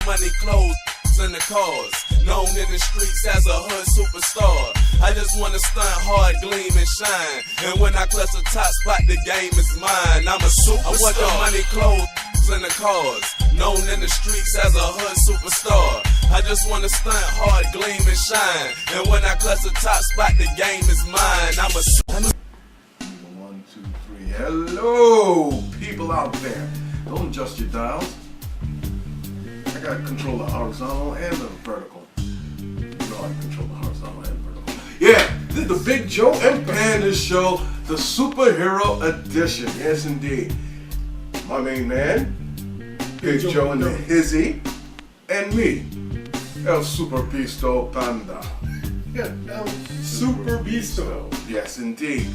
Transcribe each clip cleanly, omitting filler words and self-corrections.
money, clothes, and the cars. Known in the streets as a hood superstar. I just wanna stunt hard, gleam and shine. And when I clutch the top spot, the game is mine. I'm a superstar. I want the money, clothes, and the cars. Known in the streets as a hood superstar. I just wanna stunt hard, gleam and shine. And when I clutch the top spot, the game is mine. I'm a superstar. 1, 2, 3. Hello, people out there. Don't adjust your dials. I got to control the horizontal and the vertical. You know I can control the horizontal and vertical. Yeah, this is the Big Joe and Panda show, the superhero edition. Yes, indeed. My main man, Big Joe and the Hizzy, and me, El Super Bisto Panda. Yeah, El Super Bisto. Yes, indeed.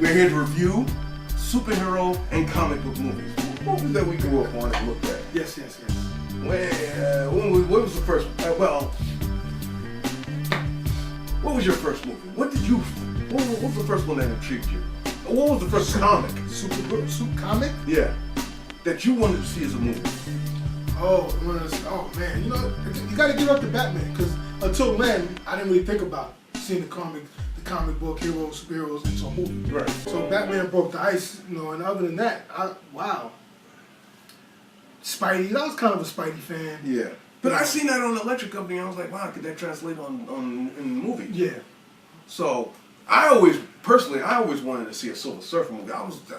We're here to review superhero and comic book movies. Movies that we grew up on and looked at. Yes. What was the first? What was your first movie? What was the first one that intrigued you? What was the first comic? Super comic? Yeah, that you wanted to see as a movie. Oh man, you know, you gotta give up to Batman, because until then, I didn't really think about seeing the comic book heroes, superheroes into a movie. Right. So Batman broke the ice, you know, and other than that, wow. Spidey, I was kind of a Spidey fan. Yeah. But I seen that on the Electric Company, and I was like, wow, could that translate in the movie? Yeah. So I always wanted to see a Silver Surfer movie.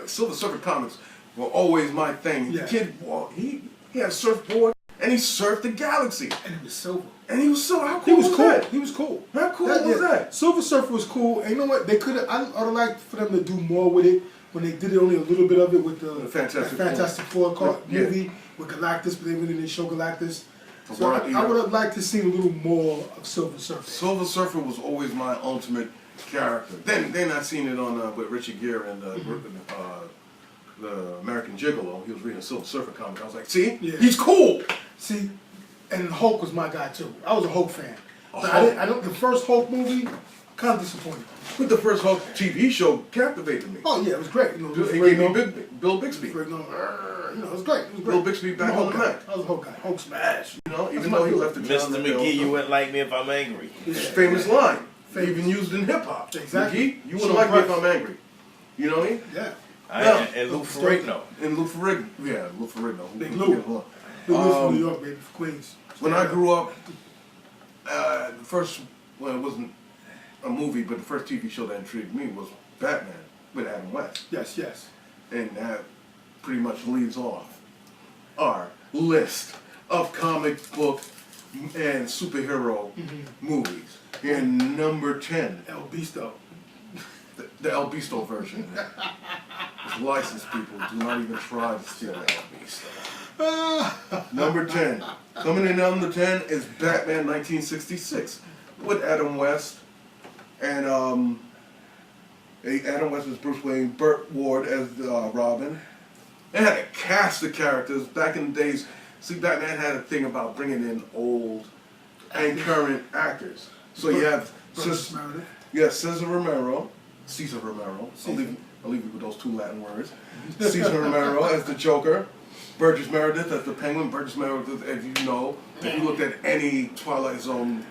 Silver Surfer comics were always my thing. Yeah. The kid, well, he had a surfboard and he surfed the galaxy. And he was silver. And he was silver. How cool was that? He was cool. How cool was that? Silver Surfer was cool. And you know what? They could have. I would like for them to do more with it. When they did only a little bit of it with the Fantastic Four movie with Galactus, but they really didn't show Galactus. So I would have liked to see a little more of Silver Surfer. Silver Surfer was always my ultimate character. Then I seen it on with Richard Gere and the American Gigolo. He was reading a Silver Surfer comic. I was like, see, he's cool. See, and Hulk was my guy too. I was a Hulk fan. But I don't. The first Hulk movie, kind of disappointed. But the first Hulk TV show captivated me. Oh yeah, it was great. You know, it gave me Bill Bixby. You know, it was great. Bill Bixby back on the Mac. I was a Hulk guy. Hulk smash. You know, even though he left the Mr. McGee, you wouldn't like me if I'm angry. Yeah. Famous line. Even used in hip hop. Exactly. McGee, you wouldn't like me if I'm angry. You know what I mean? Yeah. And Lou Ferrigno. And Lou Ferrigno. Yeah, Lou Ferrigno. Big Lou. Big Lou from New York, baby, from Queens. When I grew up, the first, well, it wasn't a movie, but the first TV show that intrigued me was Batman with Adam West. Yes. And that pretty much leads off our list of comic book and superhero movies. And number 10. El Bisto. The El Bisto version. It's licensed people. Do not even try to steal the El Bisto. Number 10. Coming in number 10 is Batman 1966 with Adam West. And Adam West was Bruce Wayne, Burt Ward as Robin. They had a cast of characters. Back in the days, see, Batman had a thing about bringing in old and current actors. So you have Cesar Romero. I'll leave you with those two Latin words. Cesar Romero as the Joker. Burgess Meredith as the Penguin. Burgess Meredith, as you know, if you looked at any Twilight Zone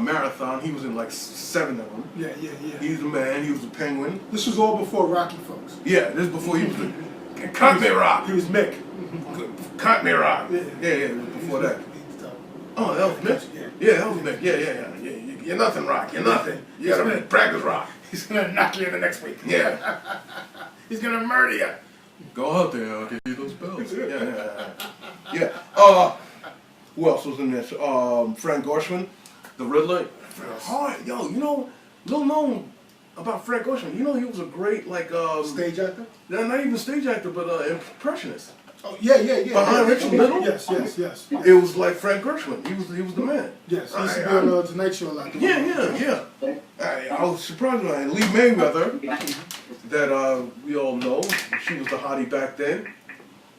marathon, he was in like 7 of them. Yeah. He's the man. He was the Penguin. This was all before Rocky, folks. Yeah, this is before he was the Cut Me Rock. He was Mick. Cut Me Rock. Yeah, it was before that. Oh, that was Mick. Yeah, that was Mick. Yeah. You're nothing, Rock. You're nothing. You gotta practice, Rock. He's gonna knock you in the next week. Yeah. He's gonna murder you. Go out there, I'll give you those bells. Yeah. Who else was in this? Frank Gorshin, the Riddler. Yo, you know, little known about Frank Gorshin. You know, he was a great stage actor. Not even stage actor, but impressionist. Oh yeah. Behind Richard Little. Yes. It was like Frank Gershwin. He was the man. Yes, he used to be on the Tonight Show a lot. Yeah. I was surprised when Lee Mayweather, that we all know, she was the hottie back then.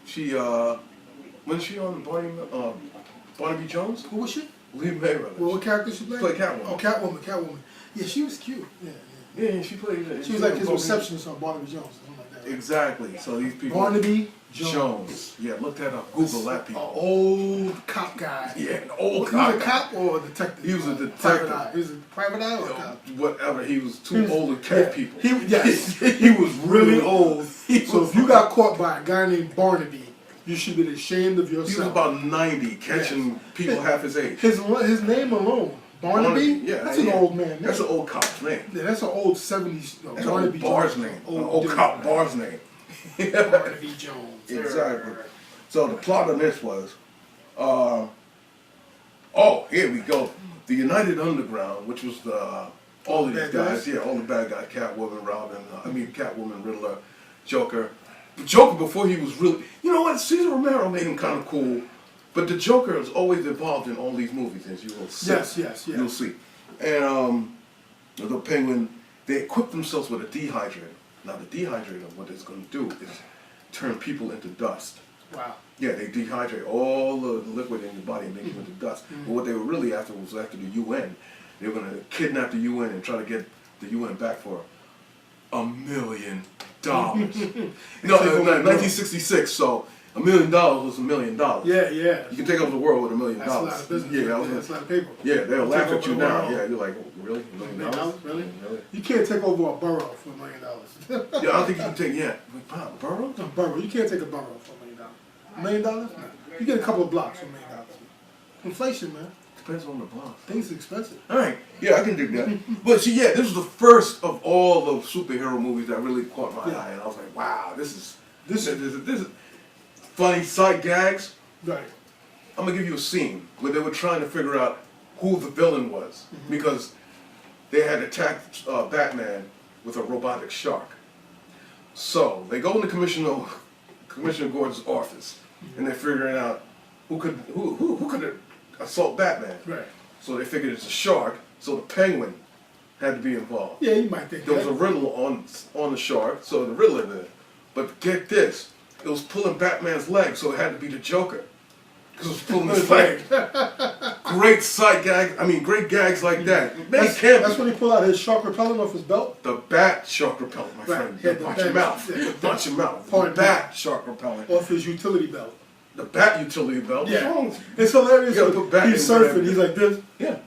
She wasn't she on Barnaby Jones? Who was she? Lee Mayweather. Well, what character she played? She played Catwoman. Oh, Catwoman. Yeah, she was cute. Yeah. Yeah, she played. She was like his receptionist on Barnaby Jones, something like that. Exactly. So these people. Barnaby Jones. Yeah, look that up. Google that, people. An old cop guy. Yeah, an old He was a cop or a detective? He was a detective. Private eye. He was a private eye or a cop? Whatever. He was too old to catch people. He was really old. So if you got caught by a guy named Barnaby, you should be ashamed of yourself. He was about 90, catching people half his age. His name alone, Barnaby. Yeah, that's an old man. That's an old cop's name. Yeah, that's an old 70s. That's Barnaby an old bar's name. An old cop bar's name. Barnaby Jones. Exactly. So the plot of this was, here we go. The United Underground, which was all of these guys, all the bad guys, Catwoman, Catwoman, Riddler, Joker. The Joker, before he was really, you know what, Cesar Romero made him kind of cool, but the Joker is always involved in all these movies, as you will see. Yes. You'll see. And the Penguin, they equipped themselves with a dehydrator. Now the dehydrator, what it's going to do is turn people into dust. Wow. Yeah, they dehydrate all the liquid in your body and make you into dust. But what they were really after was after the UN. They were going to kidnap the UN and try to get the UN back for $1 million. No, 1966, so $1 million was $1 million. Yeah. You can take over the world with $1 million. That's a lot of business. Yeah, that's a lot of paper. Yeah, they'll laugh at you now. Yeah, you're like, really? $1 million? Really? You can't take over a borough for $1 million. Yeah, I don't think you can take, a borough? A borough. You can't take a borough for $1 million. $1 million? No. You get a couple of blocks for $1 million. Inflation, man. Depends on the block. Things are expensive. All right. Yeah, I can dig that. But see, this was the first of all the superhero movies that really caught my eye, and I was like, wow, this is funny sight gags. Right. I'm gonna give you a scene where they were trying to figure out who the villain was because they had attacked Batman with a robotic shark. So they go into Commissioner Gordon's office, and they're figuring out who could assault Batman. Right. So they figured it's a shark, so the Penguin had to be involved. Yeah, you might think there was a Riddler on the shark, so the Riddler did. But get this, it was pulling Batman's leg, so it had to be the Joker. Because it was pulling his leg. Great sight gag, great gags like that. That's when he pulled out his shark repellent off his belt? The bat shark repellent, my friend. Punch him out. Punch him out. The bat shark repellent. Off his utility belt. The bat utility belt. Yeah. It's hilarious. He's surfing. He's like this. Yeah.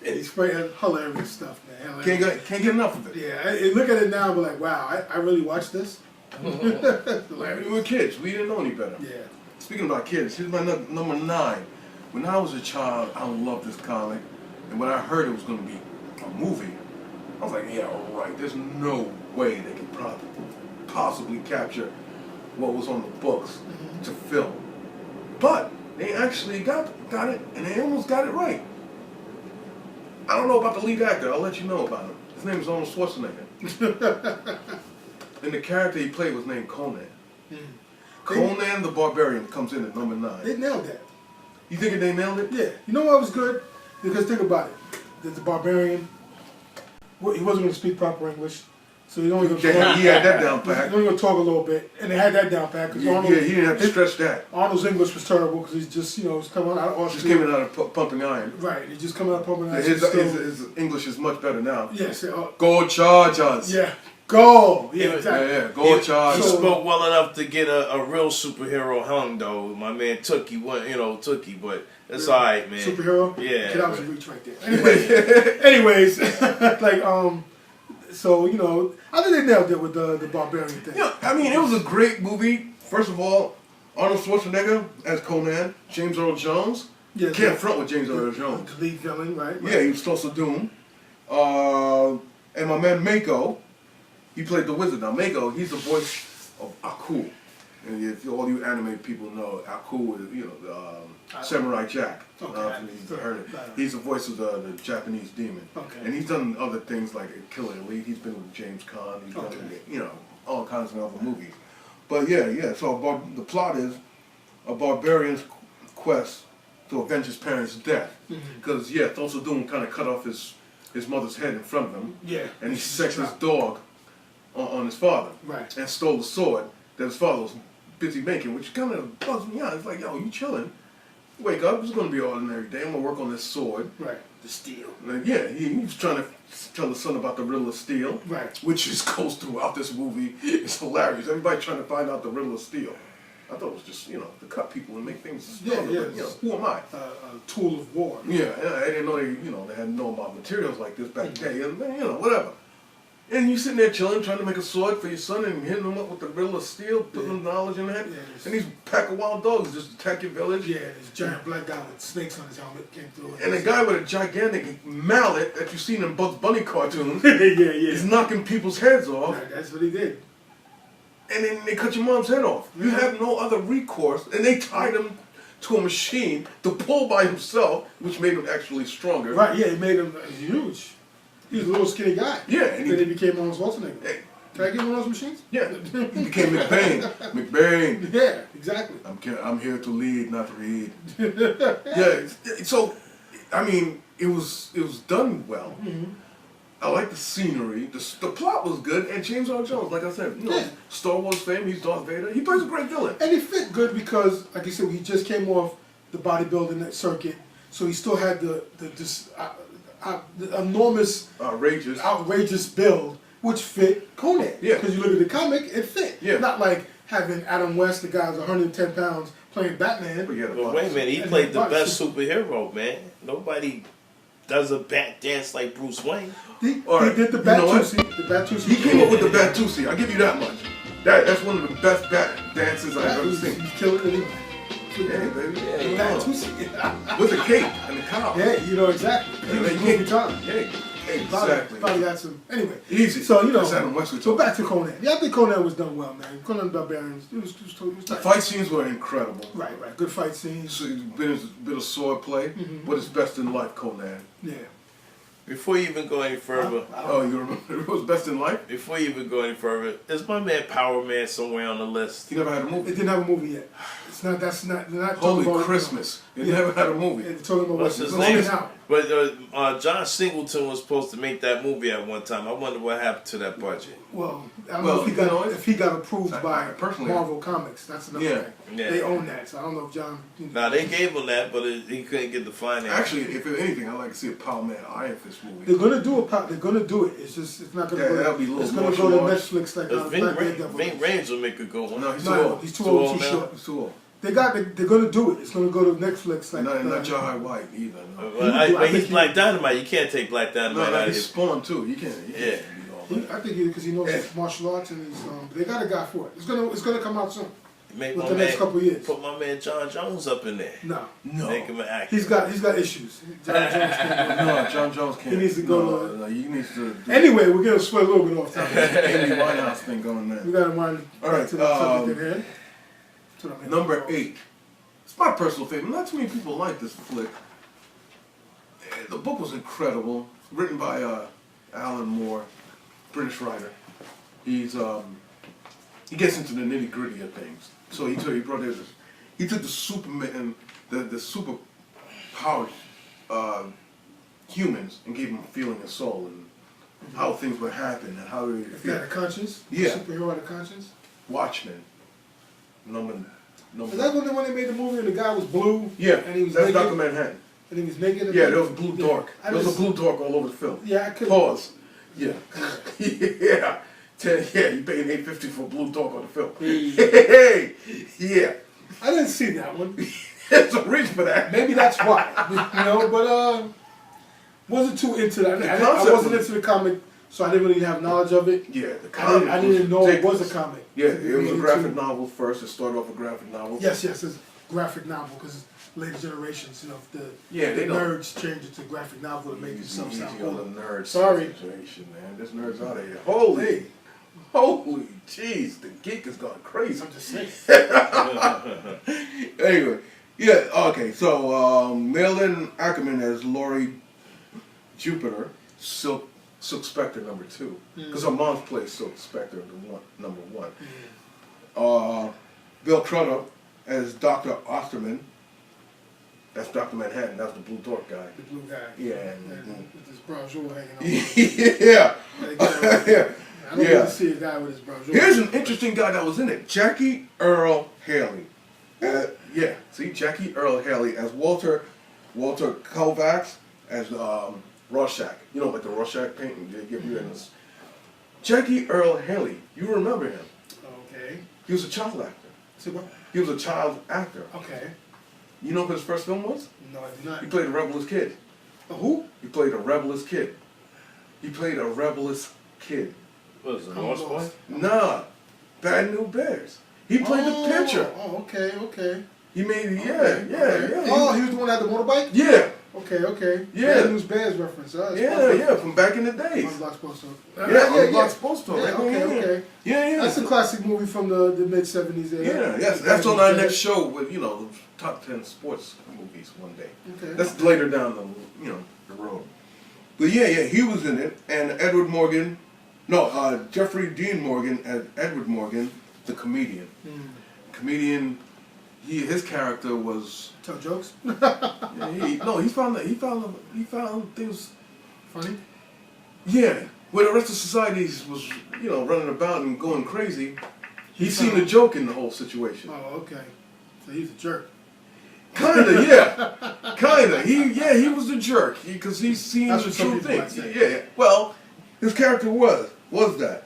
And he's spraying hilarious stuff, man. Can't get enough of it. Yeah. And look at it now and be like, wow, I really watched this. We were kids. We didn't know any better. Yeah. Speaking about kids, here's my number 9. When I was a child, I loved this comic. And when I heard it was going to be a movie, I was like, yeah, all right. There's no way they could possibly capture what was on the books to film. But they actually got it, and they almost got it right. I don't know about the lead actor. I'll let you know about him. His name is Arnold Schwarzenegger. And the character he played was named Conan. Conan the Barbarian comes in at number 9. They nailed that. You think they nailed it? Yeah. You know what was good? Because think about it. The Barbarian, he wasn't going to speak proper English. So he's only going to talk. He had that down pat. He's only going to talk a little bit. And they had that down pat. He didn't have to stretch that. Arnold's English was terrible because he's just, he's coming out of Austria. Just came out of pumping iron. Right. He's just coming out of pumping iron. His English is much better now. Yes. Go Chargers. Yeah. Go! Yeah, exactly. Yeah, go Chargers. He spoke well enough to get a real superhero hung, though. My man Tookie, but that's all right, man. Superhero? Yeah. That was a reach right there. Anyways, so, I think they nailed it with the Barbarian thing. Yeah, it was a great movie. First of all, Arnold Schwarzenegger as Conan, James Earl Jones. Yeah, can't front with James Earl Jones. The lead villain, right? Yeah, he was Tulsa Doom. And my man Mako, he played the wizard. Now Mako, he's the voice of Aku. And if all you anime people know, Aku is, Samurai Jack. Okay. You've heard it. He's the voice of the Japanese demon. Okay. And he's done other things like Killer Elite. He's been with James Caan. He's done, all kinds of other movies. But yeah. So the plot is a barbarian's quest to avenge his parents' death. Because, Tulsa Doom kind of cut off his mother's head in front of him. Yeah. And he sexed his dog on his father. Right. And stole the sword that his father was busy making, which kind of bugs me out. It's like, yo, you chilling. wake up, it's going to be an ordinary day. I'm going to work on this sword. Right. The steel. And yeah, he's trying to tell the son about the riddle of steel. Right. Which just goes throughout this movie. It's hilarious. Everybody trying to find out the riddle of steel. I thought it was just, to cut people and make things stronger. Yeah, But, who am I? A tool of war. Yeah, I didn't know they hadn't known about materials like this back then. And, whatever. And you sitting there chilling, trying to make a sword for your son and hitting him up with the riddle of steel, putting him knowledge in that. Yeah, and these pack of wild dogs just attack your village. Yeah, this giant black guy with snakes on his helmet came through. And a guy with a gigantic mallet that you've seen in Bugs Bunny cartoons yeah. is knocking people's heads off. Right, that's what he did. And then they cut your mom's head off. You have no other recourse. And they tied him to a machine to pull by himself, which made him actually stronger. Right, yeah, it made him huge. He was a little skinny guy. Yeah. And then he became Arnold Schwarzenegger. Hey. Can I get one of those machines? Yeah. He became McBain. McBain. Yeah, exactly. I'm here to lead, not to read. Yeah. So, I mean, it was done well. Mm-hmm. I like the scenery. The plot was good, and James Earl Jones, like I said, Star Wars fame. He's Darth Vader. He plays a great villain. And he fit good because, like you said, he just came off the bodybuilding circuit, so he still had the enormous, outrageous build, which fit Conan. Yeah. Because you look at the comic, it fit. Yeah. Not like having Adam West, the guy who's 110 pounds, playing Batman. Well, wait a minute. He played the best superhero, man. Nobody does a bat dance like Bruce Wayne. He did the Batusi. He came up with the Batusi. I'll give you that much. That's one of the best bat dances I've ever seen. He's killing it. Yeah, baby. Batusi. With the cape and the cow. Yeah, exactly. He was movie time. Yeah, exactly. Probably had some. Anyway. Easy. So, so back to Conan. Yeah, I think Conan was done well, man. Conan the Barbarians, it was the fight scenes were incredible. Right. Good fight scenes. So, bit of sword play. What is best in life, Conan? Yeah. Before you even go any further, you remember it was best in life? Before you even go any further, is my man Power Man somewhere on the list? He never had a movie. It didn't have a movie yet. It's not. That's not. They're not Holy talking about Christmas! It never had a movie. They're talking about What's his name? But John Singleton was supposed to make that movie at one time. I wonder what happened to that budget. Well, I don't know if he got approved by personally, Marvel Comics. That's another thing. Yeah. They own that, so I don't know if John. Nah, they gave him that, but he couldn't get the finance. Actually, if anything, I'd like to see a Power Man Iron Fist movie. They're gonna do They're gonna do it. It's just it's not gonna. That'll be a little. It's gonna go to Netflix like Ving Rhames will make a good one. No, he's too old. He's too old. Too short. He's too old. They're gonna do it. It's gonna go to Netflix like. Not Jahai White either. No. But he's Black Dynamite. You can't take Black Dynamite out of he's Spawn too. You can't. I think because he knows martial arts and he's. They got a guy for it. It's gonna come out soon. Make With the next couple of years. Put my man John Jones up in there. No. Make him an actor. He's got issues. John Jones can't. He needs to go. No, he needs to. Anyway, we're gonna sway a little bit off topic. Amy Winehouse thing going there. We gotta wind to the subject at hand. Number 8. It's my personal favorite. Not too many people like this flick. The book was incredible. Written by Alan Moore, British writer. He gets into the nitty gritty of things. So he took the Superman, the super powered humans, and gave them a feeling of soul and how things would happen and how they. If they had a conscience, superhero had a conscience. Watchmen. Number. Is that when they made the movie and the guy was blue? Yeah, and he was that's naked? Dr. Manhattan. And he was naked. Yeah, there was blue dark. There was a blue dark all over the film. Yeah, I could. Pause. Yeah. Yeah. You paying $8.50 for blue dark on the film. Hey. Yeah. I didn't see that one. There's a reason for that. Maybe that's why. But wasn't too into that. I wasn't into the comic, so I didn't really have knowledge of it. Yeah, the comic. I didn't know it was a comic. Yeah, it was a graphic novel first. It started off a graphic novel. Yes, it's a graphic novel because later generations, the nerds changed it to graphic novel to make themselves sound cool. Nerd Sorry, situation, man. There's nerds out of here. Holy jeez, the geek has gone crazy. I'm just saying. Anyway, okay. So Malin Ackerman as Laurie Jupiter, Silk Spectre number 2, because her mom's plays Silk Spectre number 1. Bill Crudup as Dr. Osterman. That's Dr. Manhattan. That's the blue dark guy. The blue guy. Yeah. With his brochure hanging on. Yeah. I don't really see a guy with his brochure. Here's an interesting guy that was in it. Jackie Earl Haley Yeah. See, Jackie Earl Haley as Walter Kovacs as Rorschach. You know, like the Rorschach painting they give you in this. Jackie Earl Haley. You remember him? Okay. He was a child actor. See what? He was a child actor. Okay. You know what his first film was? No, I do not. He played a rebellious kid. A who? He played a rebellious kid. He played a rebellious kid. What is it, Lost Boy? Nah, Bad New Bears. He played the pitcher. Oh, okay. He made yeah. Oh, he was the one that had the motorbike? Yeah. Okay. Yeah. Bad News Bears reference. Yeah, from back in the days. On the Block's Post Store. On the Block's Post Store. Yeah, okay. Yeah. That's a classic movie from the mid-70s. Yes, that's on our next show with, the top 10 sports movies one day. Okay. That's later down the road. But yeah, he was in it, and Jeffrey Dean Morgan as Edward Morgan, the comedian. Comedian, his character was tell jokes. he found things funny. Yeah, where the rest of society was running about and going crazy. He seen a joke in the whole situation. Oh, okay. So he's a jerk. Kinda, yeah. Kinda. He was a jerk because he's seen the true things. Yeah. Well, his character was that.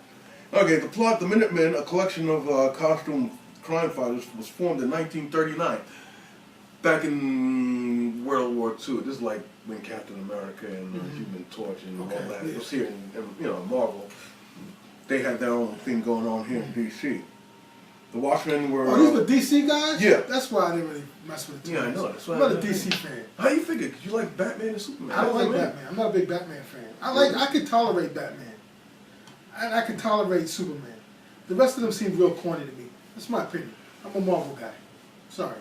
Okay, the plot: the Minutemen, a collection of costume crime fighters, was formed in 1939. Back in World War II. This is like when Captain America and Human Torch and all that. It was here in Marvel. They had their own thing going on here in DC. The Watchmen were. Oh, these were DC guys? Yeah. That's why I didn't really mess with it too much. I know. That's why I'm not a DC fan. How you figure? Because you like Batman and Superman. I don't like Batman. I'm not a big Batman fan. I could tolerate Batman. And I can tolerate Superman. The rest of them seem real corny to me. That's my opinion. I'm a Marvel guy. Sorry.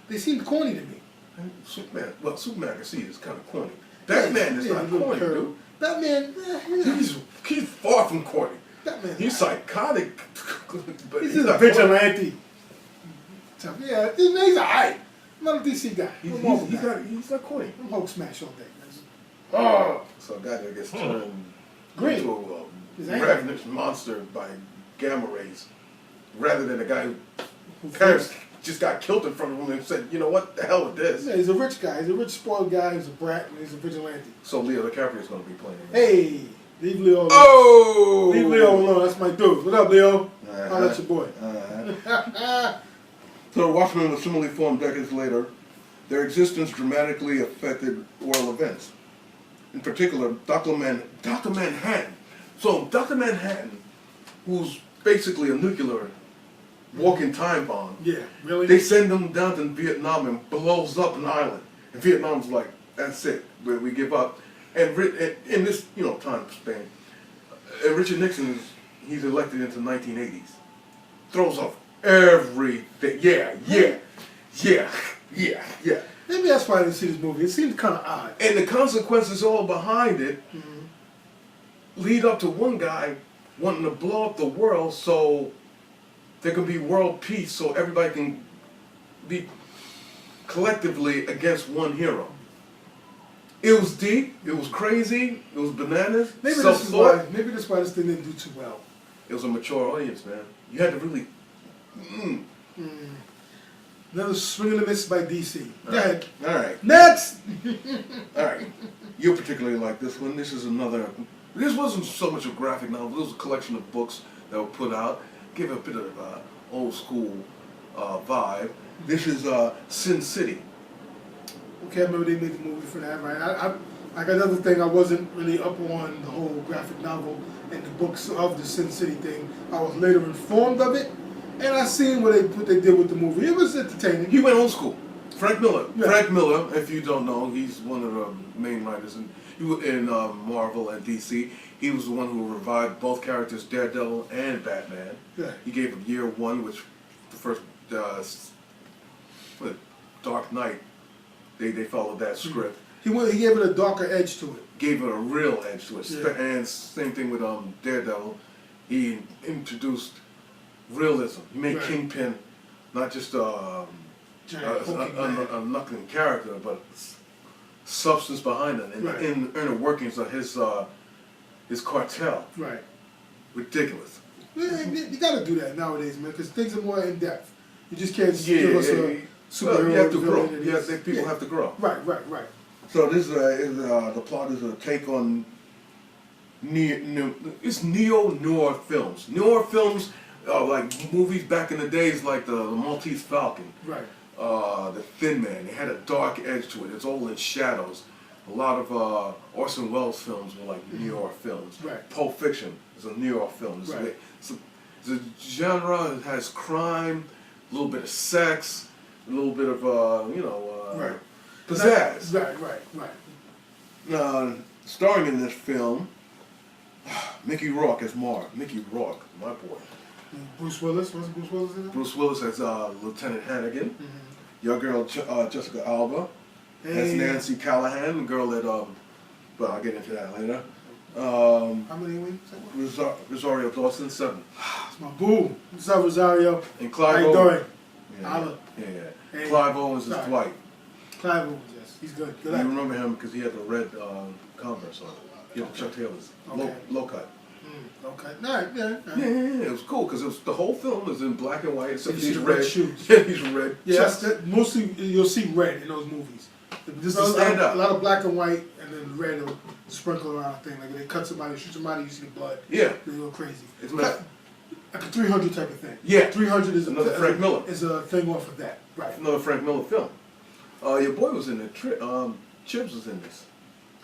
They seem corny to me. Superman I can see is kind of corny. Batman is not corny, dude. Batman, he's far from corny. Batman, he's psychotic, but he's a vigilante. Yeah, he's alright. I'm not a DC guy. He's not corny. I'm Hulk smash all day. So a guy that gets turned Green. into a ravenous monster by gamma rays, rather than a guy who parents just got killed in front of him and said, you know what, the hell with this. Yeah, he's a rich guy. He's a rich, spoiled guy. He's a brat, and he's a vigilante. So Leo DiCaprio's going to be playing him. Hey, leave Leo alone. Oh! Leave Leo alone. That's my dude. What up, Leo? I'll let your boy. So the Watchmen was similarly formed decades later. Their existence dramatically affected world events. In particular, Dr. Manhattan. So Dr. Manhattan, who's basically a nuclear walking time bomb. Yeah, really? They send him down to Vietnam and blows up an island. And Vietnam's like, that's it, we give up. And in this time span, Richard Nixon he's elected into 1980s. Throws off everything. Yeah. Maybe that's why I didn't see this movie. It seemed kind of odd. And the consequences all behind it lead up to one guy wanting to blow up the world so there can be world peace, so everybody can be collectively against one hero. It was deep, it was crazy, it was bananas. Maybe that's why this thing didn't do too well. It was a mature audience, man. You had to really... Another swing and a miss by DC. Go ahead. All right. Next! All right. You particularly like this one. This is another... This wasn't so much a graphic novel. It was a collection of books that were put out. Give it a bit of old school vibe. This is Sin City. Okay, I remember they made the movie for that, right? I got another thing, I wasn't really up on the whole graphic novel and the books of the Sin City thing. I was later informed of it, and I seen what they did with the movie. It was entertaining. He went old school. Frank Miller. Yeah. Frank Miller, if you don't know, he's one of the main writers in Marvel and DC. He was the one who revived both characters, Daredevil and Batman. Yeah. He gave it year one, which the first Dark Knight. They followed that script. He gave it a darker edge to it. Gave it a real edge to it. Yeah. And same thing with Daredevil. He introduced realism. He made Kingpin not just a knuckling character, but substance behind it, and inner workings of his cartel. Right. Ridiculous. You got to do that nowadays, man, because things are more in depth. You just can't give us a superhero. Well, you have to grow. villain. People have to grow. Right. So this the plot is a take on it's neo-noir films. Noir films are like movies back in the days, like the Maltese Falcon. Right. The Thin Man. It had a dark edge to it. It's all in shadows. A lot of Orson Welles films were like noir films. Right. Pulp Fiction is a noir film. Right. It's a genre. It has crime, a little bit of sex, a little bit of Right. pizzazz. Right. Starring in this film, Mickey Rourke as Mark. Mickey Rourke, my boy. Bruce Willis. What's Bruce Willis in it? Bruce Willis as Lieutenant Hannigan. Your girl Jessica Alba as Nancy Callahan, the girl that well, I'll get into that later. How many wings? Rosario Dawson, 7. It's my boo. What's up, Rosario? And Clive How you Owen. doing? Yeah. Hey. Clive Owens is Sorry. Dwight. Clive Owens, yes. He's good. Good You actor. remember him because he had the red Converse on. He had Chuck Taylor's Okay. low cut. Okay. Alright, yeah. Yeah, it was cool because the whole film is in black and white except You see he's the red. red shoes. Yeah, he's red. Yeah, mostly you'll see red in those movies. There's To stand a out. lot of black and white, and then red will sprinkle around thing. Like if they cut somebody, shoot somebody, you see the blood. Yeah. They go crazy. It's like a 300 type of thing. Yeah. 300 is Another Frank Miller. Is a thing off of that. Right. Another Frank Miller film. Your boy was in it. Chips was in this.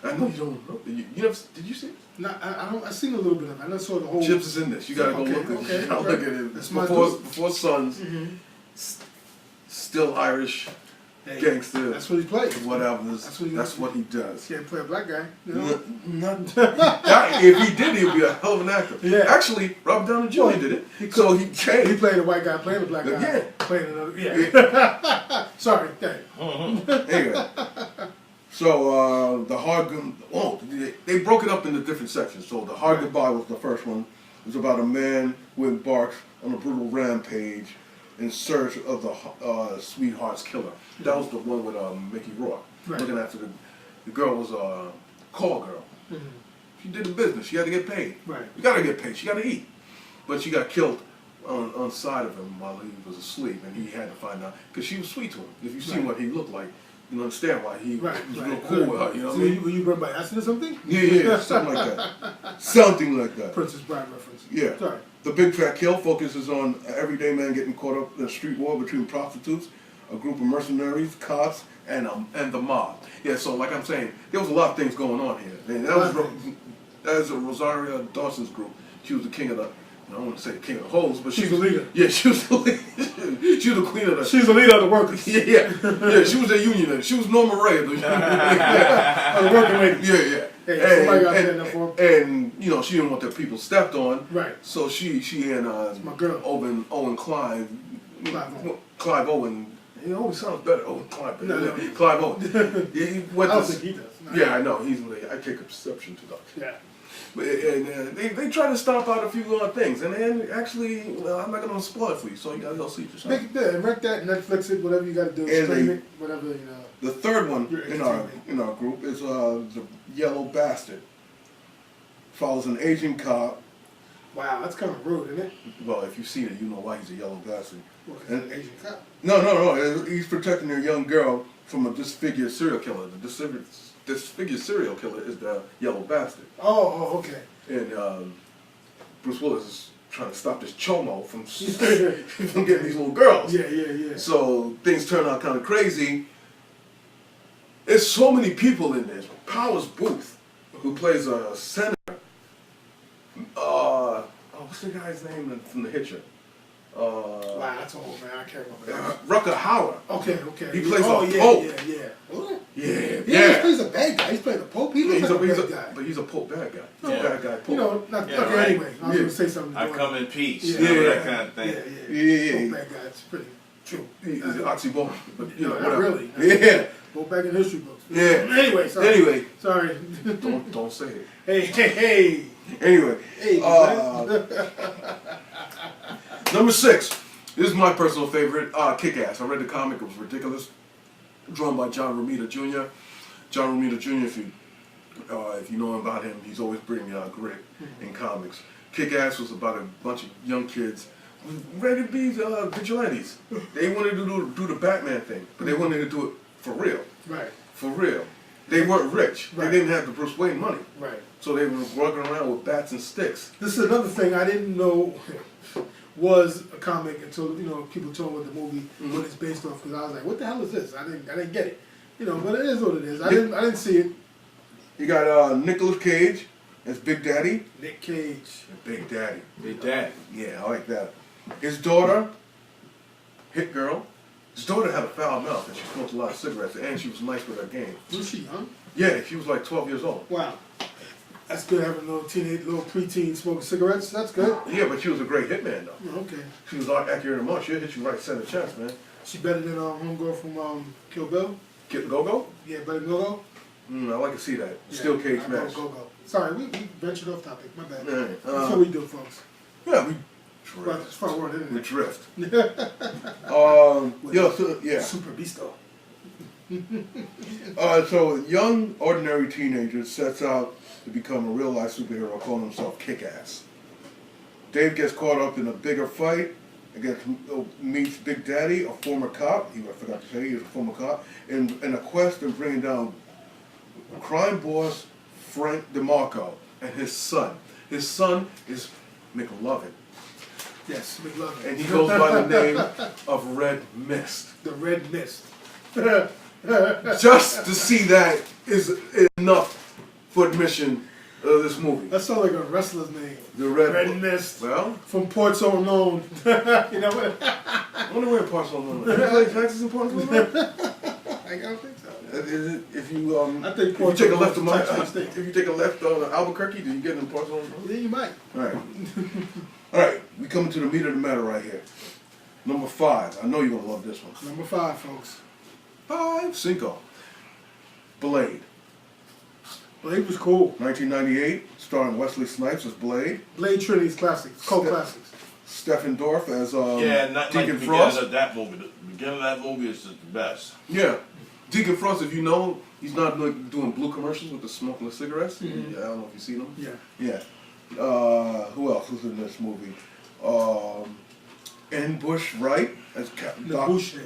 I know you don't know. You never, did you see it? No, I seen a little bit of it. I never saw the whole. Chips is in this. You gotta go look at it. Okay, You gotta look at it. That's my Before Sons, still Irish, Hey, gangster, that's what he plays. whatever. That's what he does. Can't play a black guy. You know? If he did, he'd be a hell of an actor. Yeah. Actually, Robert Downey Jr. Well, did it. he So he came. He played a white guy, playing a black guy. Yeah. Playing another. Yeah. Sorry. Anyway, so the hard. They broke it up into different sections. So the hard goodbye was the first one. It was about a man who embarks on a brutal rampage in search of the sweetheart's killer. That was the one with Mickey Rourke. Right. Looking after the girl was a call girl. She did the business. She had to get paid. Right. You gotta get paid. She gotta eat. But she got killed on side of him while he was asleep, and he had to find out because she was sweet to him. If you see what he looked like, you understand why he was real cool with her. You know what I mean? Were you burned by acid or something? Yeah, something like that. Something like that. Princess Bride reference. Yeah. Sorry. The Big Fat Kill focuses on an everyday man getting caught up in a street war between prostitutes, a group of mercenaries, cops, and the mob. Yeah, so like I'm saying, there was a lot of things going on here. And that was Rosario Dawson's group. She was the king of the, I don't want to say the king of the hoes, but She's the leader. Yeah, she was the leader. She was the queen of the. She's the leader of the workers. Yeah. She was a union. She was Norma Ray of the union. Of the working lady. Yeah. Hey, somebody got to stand up for him. And you know, she didn't want their people stepped on. Right. So she and my girl. Owen Clive Owen. He always sounds better. Owen Clive. No. Clive Owen. He went I don't to, think he does. No. Yeah, I know. I take a perception to that. Yeah. And they try to stomp out a few things, and then actually, well, I'm not gonna spoil it for you, so you gotta go see it yourself. Make it there. Rent that, Netflix it, whatever you gotta do. And Stream it, whatever, you know. The third one Your in our group is the Yellow Bastard. Follows an Asian cop. Wow, that's kind of rude, isn't it? Well, if you've seen it, you know why he's a yellow bastard. Well, 'cause he's an Asian cop. No. He's protecting a young girl from a disfigured serial killer. The disfigured serial killer is the Yellow Bastard. Oh, okay. And Bruce Willis is trying to stop this chomo from getting these little girls. Yeah. So things turn out kind of crazy. There's so many people in this. Powers Booth, who plays a senator. What's the guy's name from The Hitcher? Wow, that's old, man. I can't remember. Rucker Hauer. Okay. He plays a Pope. Yeah. What? Yeah. He plays a bad guy. He's playing a Pope. He looks like a bad guy. But he's a Pope bad guy. He's Yeah. a bad guy Pope. You know, not Yeah, okay, right. anyway. I was going to say something. I come in peace. Yeah. You know, that kind of thing. Yeah. Pope bad guy. It's pretty true. He's an oxymoron. But, you know, Not whatever. really. Yeah. Go back in history books. Yeah. Anyway, sorry. Anyway. Sorry. Don't say it. Hey. Anyway. Hey. Number 6. This is my personal favorite, Kick-Ass. I read the comic, it was ridiculous. Drawn by John Romita Jr. John Romita Jr., if you know about him, he's always bringing grit in comics. Kick-Ass was about a bunch of young kids rated B vigilantes. They wanted to do the Batman thing, but they wanted to do it for real. Right. For real. They weren't rich. Right. They didn't have the Bruce Wayne money. Right. So they were walking around with bats and sticks. This is another thing I didn't know was a comic until people told me what the movie what it's based off, because I was like, what the hell is this? I didn't get it. But it is what it is. I didn't see it. You got Nicolas Cage as Big Daddy. Nick Cage. Big Daddy. Big Daddy. Yeah, I like that. His daughter, Hit Girl. His daughter had a foul mouth and she smoked a lot of cigarettes, and she was nice with her game. Was she young? Yeah, she was like 12 years old. Wow. That's good having a little preteen smoking cigarettes. That's good. Yeah, but she was a great hitman though. Oh, okay. She was accurate in she'll hit you right center chest, man. She better than homegirl from Kill Bill? Get Go-Go? Yeah, better than Go-Go? I like to see that. Yeah, Steel cage I match. Go-Go. Sorry, we ventured off topic. My bad. All right, That's what we do, folks. Yeah, we Well, drift. it's fun word, isn't We it? drift. Yeah. Super Beasto. So a young, ordinary teenager sets out to become a real-life superhero calling himself Kick-Ass. Dave gets caught up in a bigger fight meets Big Daddy, a former cop. I forgot to say he was a former cop. In a quest of bringing down crime boss Frank DeMarco and his son. His son is McLovin. Yes, McLovin. And he goes by the name of Red Mist. The Red Mist. Just to see that is enough for admission of this movie. That sounds like a wrestler's name. The Red Mist. Well, From Ports Unknown. You know what? I wonder where Parts Unknown is. You play Texas in Parts Unknown? I don't think so. Is it, if you I think if you Ports take a Unknown left is of Texas State. if you take a left on Albuquerque, do you get in Parts Unknown? Yeah, you might. All right. All right. We coming to the meat of the matter right here. Number 5. I know you're gonna love this one. Number 5, folks. 5 Blade. Blade was cool. 1998, starring Wesley Snipes as Blade. Blade Trinity's classics. Cult classics. Stephen Dorff as Yeah, not like the Deacon beginning Frost. of that movie. The beginning of that movie is just the best. Yeah. Deacon Frost, if you know, he's not like doing blue commercials with the smokeless cigarettes. Mhm. I don't know if you've seen them. Yeah. Yeah. Who else was in this movie? N. Bush Wright as Boucher.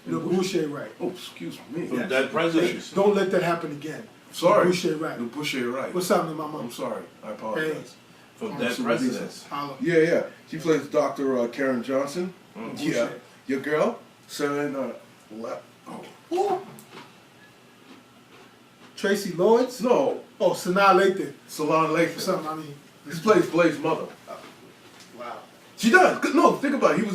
Boucher, right. Oh, excuse me. From Yes. Dead Presidents. Don't let that happen again. Sorry. Boucher, right. The Boucher Wright. What's happening, my mom? I'm sorry. I apologize. From Oh, Dead super Presidents. Holla. Yeah. She plays Dr. Karen Johnson. Mm. Yeah. Boucher. Your girl, Serena Ooh. Tracy Lords? No, Oh, Sanaa Lathan. Salon Lathan. Something, I mean. He plays Blade's mother. Wow. She does. No, think about it. She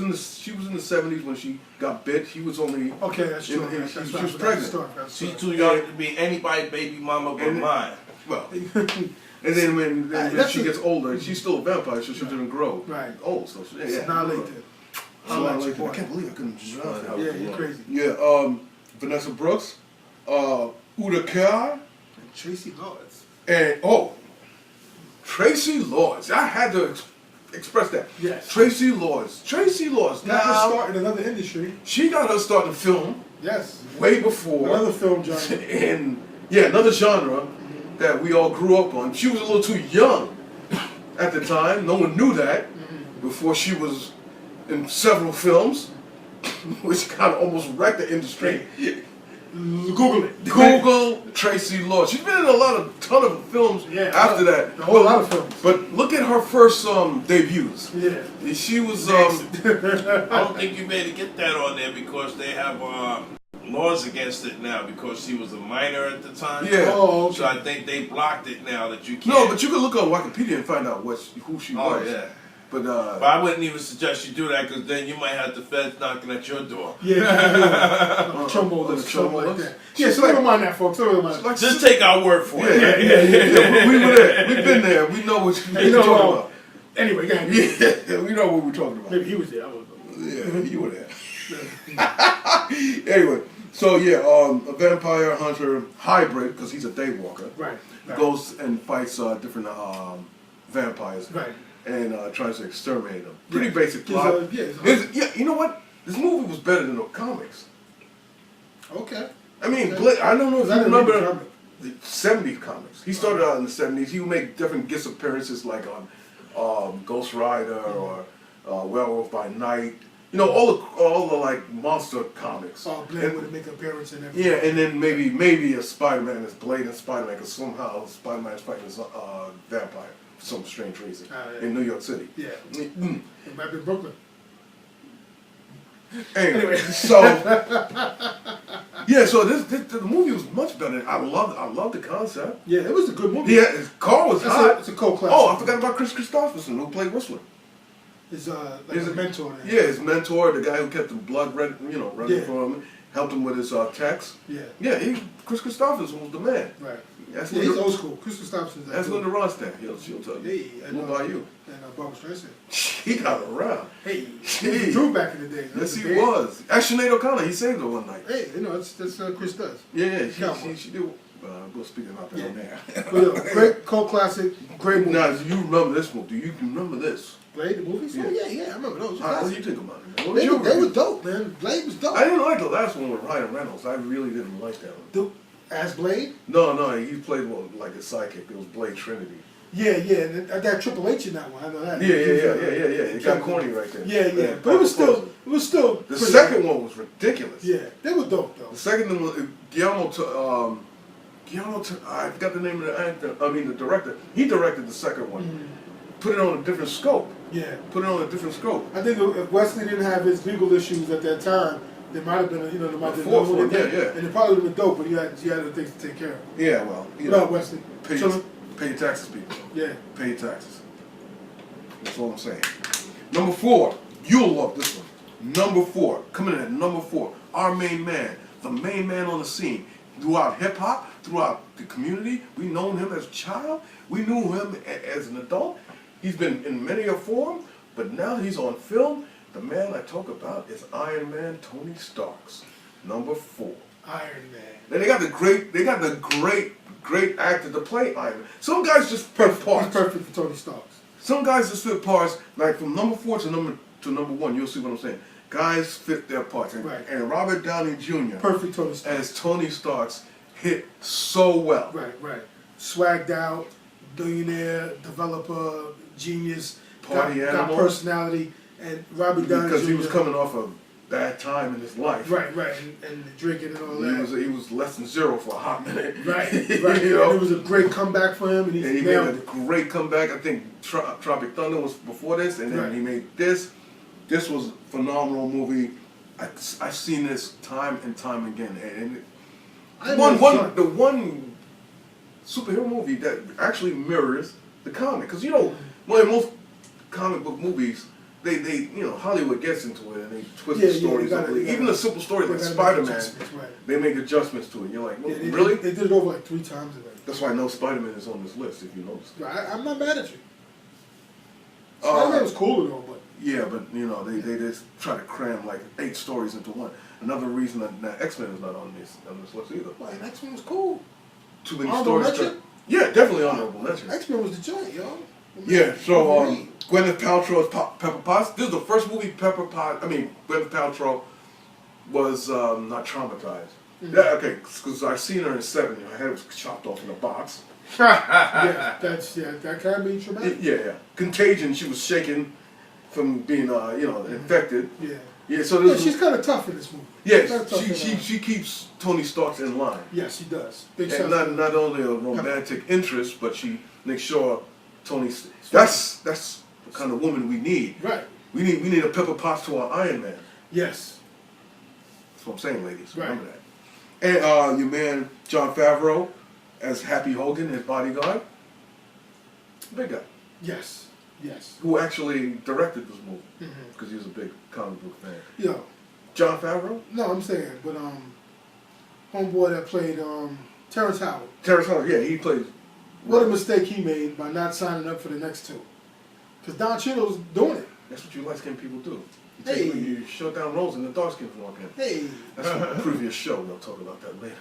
was in the 70s when she got bit. He was only. Okay, that's true. And That's she right. was That's pregnant. the story. That's the She's story. too young to be anybody's baby mama but And- mine. Well, and then when That's she a- gets older, she's still a vampire, so she doesn't grow Right. old. So she, yeah. Sanaa Lathan. Salon Lathan. I can't believe I couldn't pronounce that. Yeah, you're crazy. Yeah. Vanessa Brooks, Uda Kiar, And Tracy Lords. and Tracy Lords. I had to express that. Yes. Tracy Lords. Tracy Lords. Got her Now start in another industry. she got her start in film Yes. way before. Another film genre. And yeah, another genre that we all grew up on. She was a little too young at the time. No one knew that before she was in several films, which kind of almost wrecked the industry. Google it. Google Tracy Lords. She's been in a ton of films Yeah, after that. a whole lot of films. But look at her first debuts. Yeah. She was I don't think you made to get that on there because they have laws against it now because she was a minor at the time. Yeah. Oh, okay. So I think they blocked it now that you can't. no, but you can look on Wikipedia and find out who she Oh, was. yeah. But But I wouldn't even suggest you do that because then you might have the feds knocking at your door. Yeah. Chumbo the list, something Chumbo like list? that. Yeah, so never mind that, folks. Never mind. like Just take our word for it. yeah. We were there. We've been there. We know what you're talking about. Anyway, go ahead. Yeah, we know what we're talking about. Maybe he was there. I was Yeah, you were there. Anyway, so yeah, a vampire hunter hybrid because he's a daywalker. Right. Goes and fights different vampires. Right. And tries to exterminate them. Pretty Yeah. basic plot. Yeah, You know what? This movie was better than the comics. Okay. I mean, Okay. I don't know if I you didn't read the remember comic. the 70s comics. He started out in the 70s. He would make different guest appearances like on Ghost Rider or Werewolf by Night. You know, all the like monster comics. Oh, Blade would make an appearance and everything. Yeah, and then maybe a Spider-Man is Blade and Spider-Man, because somehow Spider-Man is fighting a vampire for some strange reason in New York City. Yeah. It might be Brooklyn. Anyway, so yeah, so the movie was much better. I love the concept. Yeah, it was a good movie. Yeah, his car was hot. It's a cult classic. Oh, I forgot about Chris Christopherson, who played Whistler. His a mentor. Yeah, his mentor, the guy who kept the blood running from him, helped him with his text. Yeah. Yeah, Chris Christopherson was the man. Right. That's he's old school. Chris Christopherson's that's Linda Ronstadt. She'll tell you. Hey, what about you? And Barbara Streisand. He got around. Hey, he was Drew back in the day. Yes, he was. Sinead O'Connor, he saved her one night. Hey, that's Chris does. Yeah, she did. We'll speak about that on there. But great cult classic, great movie. Now, do you remember this movie? Do you remember this? Blade, the movie? So, yeah, I remember those. What do you think about it, man? They were dope, man. Blade was dope. I didn't like the last one with Ryan Reynolds. I really didn't like that one. As Blade? No, he played like a sidekick. It was Blade Trinity. Yeah, and I got Triple H in that one. I know that. Yeah. It got corny right there. Yeah. But it was still. The second one was ridiculous. Yeah, they were dope though. The second one was Guillermo. I forgot the name of the actor. I mean the director. He directed the second one. Mm-hmm. Put it on a different scope. Yeah. Put it on a different scope. I think if Wesley didn't have his legal issues at that time, there might have been, there might have been fourth one, and it probably would have been dope, but he had other things to take care of. Yeah, well, Wesley? Pay your taxes, people. Yeah. Pay your taxes. That's all I'm saying. Number 4, you'll love this one. Number 4, coming in at number 4, our main man, the main man on the scene. Throughout hip-hop, throughout the community, we known him as a child, we knew him as an adult. He's been in many a form, but now he's on film. The man I talk about is Iron Man Tony Starks. Number 4. Iron Man. And they got the great actor to play Iron Man. Some guys just fit parts. He's perfect for Tony Starks. Some guys just fit parts, like from number 4 to number 1. You'll see what I'm saying. Guys fit their parts. And Robert Downey Jr. Perfect Tony Starks. As Tony Starks hit so well. Right. Swagged out, billionaire, developer, genius, party animal, got personality, and Robert Downey Jr. Because he was coming off a bad time in his life. Right, and the drinking and all that. He was less than zero for a hot minute. Right. And it was a great comeback for him, and he made a great comeback. I think Tropic Thunder was before this, and then he made this. This was a phenomenal movie. I've seen this time and time again, and the one superhero movie that actually mirrors the comic, because in most comic book movies, they Hollywood gets into it and they twist the stories up. Even a simple story like Spider-Man, they make adjustments to it. You're like, really? They did it over like 3 times already. That's why no Spider-Man is on this list, if you notice. I'm not mad at you. Spider-Man was cool and all, but. Yeah, but they just try to cram like 8 stories into one. Another reason that X-Men is not on this list either. Well, X-Men was cool. Too many stories. Yeah, definitely honorable mention. X-Men was the joint, yo. Yeah, so Gwyneth Paltrow as Pepper Potts. This is the first movie Gwyneth Paltrow was not traumatized. Mm-hmm. Yeah, okay, because I seen her in 7. Her head was chopped off in a box. That can be traumatic. Yeah. Contagion. She was shaking from being infected. Yeah. So she's kind of tough in this movie. Yeah, she keeps Tony Stark in line. Yes, she does. And not only a romantic interest, but she makes sure Tony. That's the kind of woman we need. Right. We need a Pepper Potts to our Iron Man. Yes. That's what I'm saying, ladies. Right. Remember that. And your man Jon Favreau as Happy Hogan, his bodyguard. Big guy. Yes. Who actually directed this movie because he was a big comic book fan. Yeah. Jon Favreau? No, I'm saying, but homeboy that played Terrence Howard. Terrence Howard, yeah, he played. What a mistake he made by not signing up for the next 2. Because Don Cheadle's doing it. That's what you light-skinned people do. You shut down roles and the dark-skinned walk in. Hey. That's a previous show. We'll talk about that later.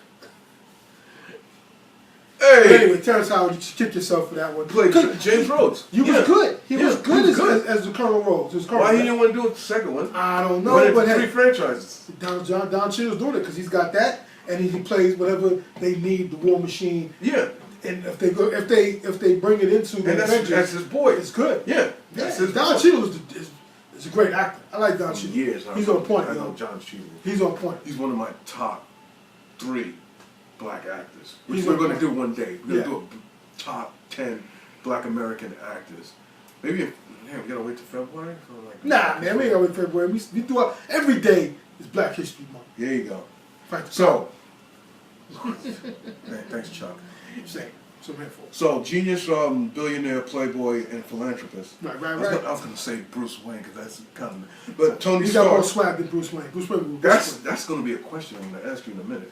Hey. But anyway, Terrence Howard, you kick yourself for that one. Played James Rhodes. He was good. He was good as the Colonel Rhodes. Why he didn't want to do it the second one? I don't know. But 3 franchises. Don Cheadle's doing it because he's got that, and he plays whatever they need. The War Machine. Yeah. And if they bring it into the Avengers, that's his boy. It's good. Yeah. Don Cheadle is He's a great actor. I like Don Cheadle. Years. He's on point. I know John Cheadle. He's on point. He's one of my top 3 black actors, which He's we're on going to point. do one day. We're going to do a top 10 black American actors. Maybe we gotta wait till February. Nah, man, we ain't gonna wait February. We do it every day is Black History Month. There you go. Right. So, thanks, Chuck. Same. So I'm here for. So, genius, billionaire, playboy, and philanthropist. Right. I was gonna say Bruce Wayne because that's kind of. But Tony He got more Stark. swag than Bruce Wayne. Bruce Wayne. That's gonna be a question I'm gonna ask you in a minute.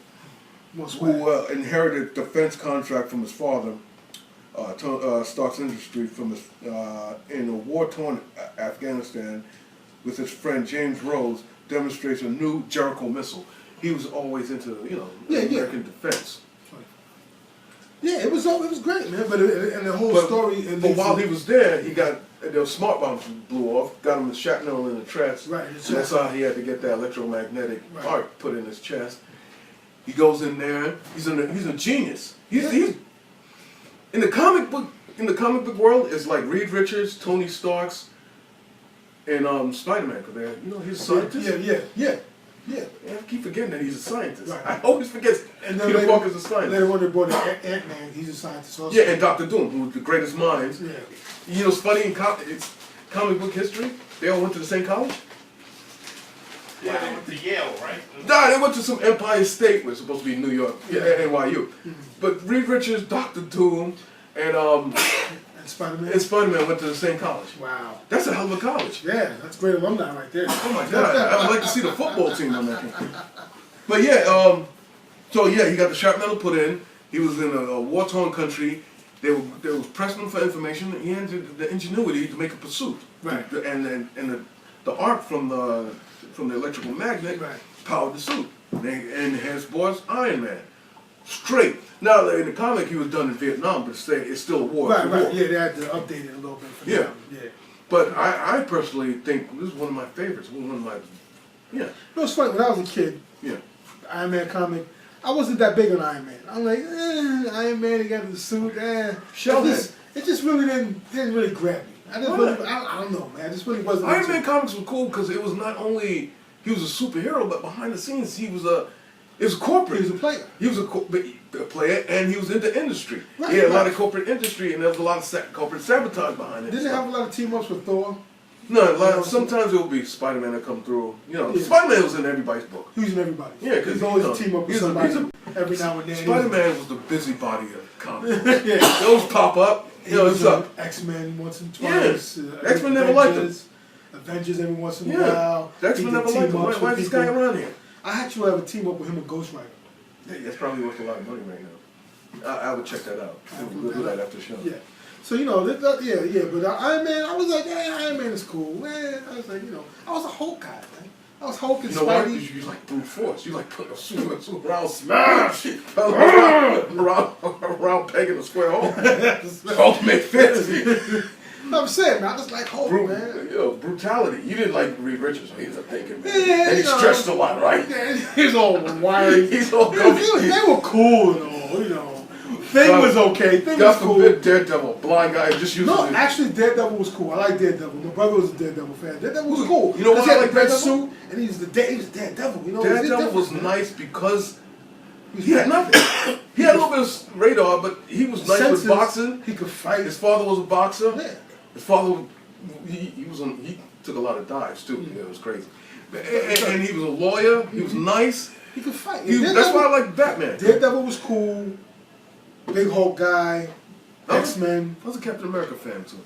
More swag. Who inherited defense contract from his father, Stark's Industry, from his in a war-torn Afghanistan, with his friend James Rose, demonstrates a new Jericho missile. He was always into American defense. Yeah, it was great, man. But and the whole story. But while he was there, he got those smart bombs blew off, got him the shrapnel in the chest. Right. So that's how he had to get that electromagnetic arc put in his chest. He goes in there. He's a genius. He's in the comic book world. It's like Reed Richards, Tony Stark's, and Spider-Man. Because he's a scientist. Yeah. I keep forgetting that he's a scientist. Right. I always forget Peter Parker's a scientist. Later on, they brought in Ant-Man. He's a scientist also. Yeah, and Dr. Doom, who's the greatest minds. Yeah. You know, it's funny in comic book history. They all went to the same college. Yeah, they went to Yale, right? Nah, they went to some Empire State, which was supposed to be New York, NYU. Mm-hmm. But Reed Richards, Dr. Doom, and Spider-Man. and Spider-Man went to the same college. Wow. That's a hell of a college. Yeah, that's great alumni right there. Oh my God, I would like to see the football team on that. But yeah, he got the shrapnel put in. He was in a war-torn country. They was pressing him for information. He had the ingenuity to make a pursuit. Right. And the arc from the electrical magnet powered the suit. And his boss, Iron Man. Straight. Now, in the comic, he was done in Vietnam, but it's still a war. Right. War. Yeah, they had to update it a little bit for them. Yeah. But I personally think this is one of my favorites. One of my, You know, it's funny, when I was a kid, Iron Man comic, I wasn't that big on Iron Man. I'm like, Iron Man, he got the suit, It just really didn't really grab me. I don't know, man. I just really wasn't. Iron Man comics were cool because it was not only he was a superhero, but behind the scenes it was corporate. He was a player. He was a player, and he was into industry. Right, He had a lot of corporate industry, and there was a lot of corporate sabotage behind it. Didn't they have a lot of team-ups with Thor? No, sometimes it would be Spider-Man that come through. Spider-Man was in everybody's book. He was in everybody. Yeah, because he's always a team up with somebody every now and then. Spider-Man was the busybody of comics. Yeah. Those pop up. What's up? X-Men once and twice. X-Men never liked him. Avengers every once in a while. X-Men never liked him. Why is this guy around here? I actually have a team up with him and Ghost Rider. Yeah, that's probably worth a lot of money right now. I would check that out. We'll do that after the show. Yeah. So, but Iron Man, I was like, Iron Man is cool, man. I was like, I was a Hulk guy, man. I was Hulk and Spidey. You like brute force. You like putting a suit around, smash, around pegging a square hole. Ultimate fit. I'm saying, man, I just like Hulk, man. Brutality. You didn't like Reed Richards. He's a thinking man. Yeah, and he stretched a lot, right? Yeah, he's all wiry. He's all They were cool and all, Thing was okay. Thing was cool. Daredevil, blind guy, just using it. Actually, Daredevil was cool. I like Daredevil. My brother was a Daredevil fan. Daredevil was cool. You know why he had I like the red Daredevil? suit, and he was Daredevil. Daredevil was nice because he had nothing. He had a little bit of radar, but he was nice with boxing. He could fight. His father was a boxer. Yeah. His father, he took a lot of dives too. Mm-hmm. It was crazy. And he was a lawyer. He was nice. He could fight. That's why I like Batman. Daredevil was cool. Big Hulk guy. X-Men. I was a Captain America fan too.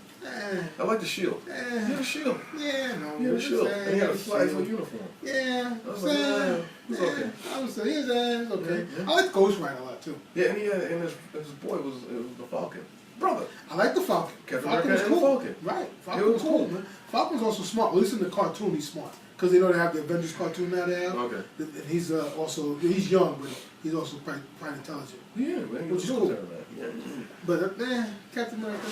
I like the shield. He had a shield. Yeah, no. He had a shield. And he had a flag for uniform. Yeah. I was like, it was okay. I was saying, it's okay. Yeah. I like Ghost Rider a lot too. Yeah, and his boy was the Falcon. Brother. I like the Falcon. Captain Falcon America was cool. and the Falcon. Right. Falcon was cool, man. Falcon's also smart. At least in the cartoon, he's smart. Because they know they have the Avengers cartoon now they have. Okay. And he's he's young, but he's also quite intelligent. Yeah, man. Which is cool. Yeah. But, Captain America,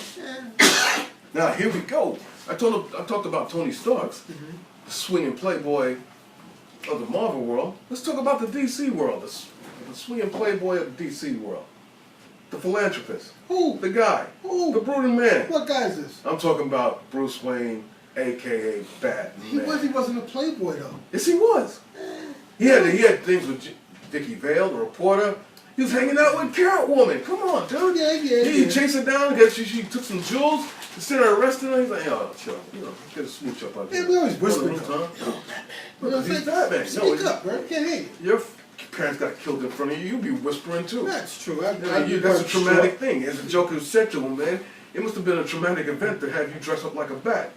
Now, here we go. I talked about Tony Stark's, the swinging playboy of the Marvel world. Let's talk about the DC world, the swinging playboy of the DC world. The philanthropist. Who? The guy. Who? The brooding man. What guy is this? I'm talking about Bruce Wayne, a.k.a. Batman. He wasn't a playboy though. Yes, he was. He had things with Vicky Vale, the reporter. He was hanging out with Catwoman. Come on, dude. He chased her down because she took some jewels. Instead of arresting her, he's like, yo, chill. Get a smooch up out there. Yeah, we always whispering. He's Batman. Speak up, bro. Can't hear you. Your parents got killed in front of you. You'd be whispering too. That's true. That's a traumatic thing. As a Joker said to him, man, it must have been a traumatic event to have you dress up like a bat.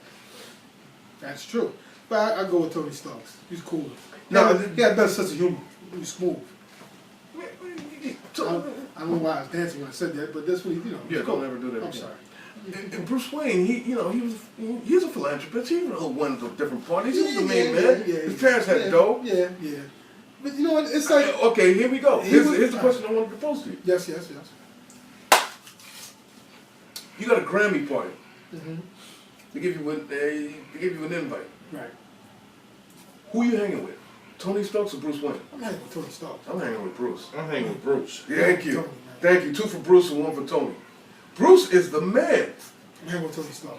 That's true. But I go with Tony Stark's. He's cool. No, he had a better sense of humor. He was smooth. I don't know why I was dancing when I said that, but that's what he, Yeah, don't ever do that. I'm sorry. And Bruce Wayne, he's a philanthropist. He went to different parties. He was the main man. His parents had dough. Yeah. But you know what? It's like okay. Here we go. Here's the question I wanted to pose to you. Yes. You got a Grammy party. They give you an invite. Right. Who you hanging with? Tony Stark or Bruce Wayne? I'm hanging with Tony Stark. I'm hanging with Bruce. I'm hanging with Bruce. Thank you. Tony, Thank you. 2 for Bruce and 1 for Tony. Bruce is the man. I'm hanging with Tony Stark.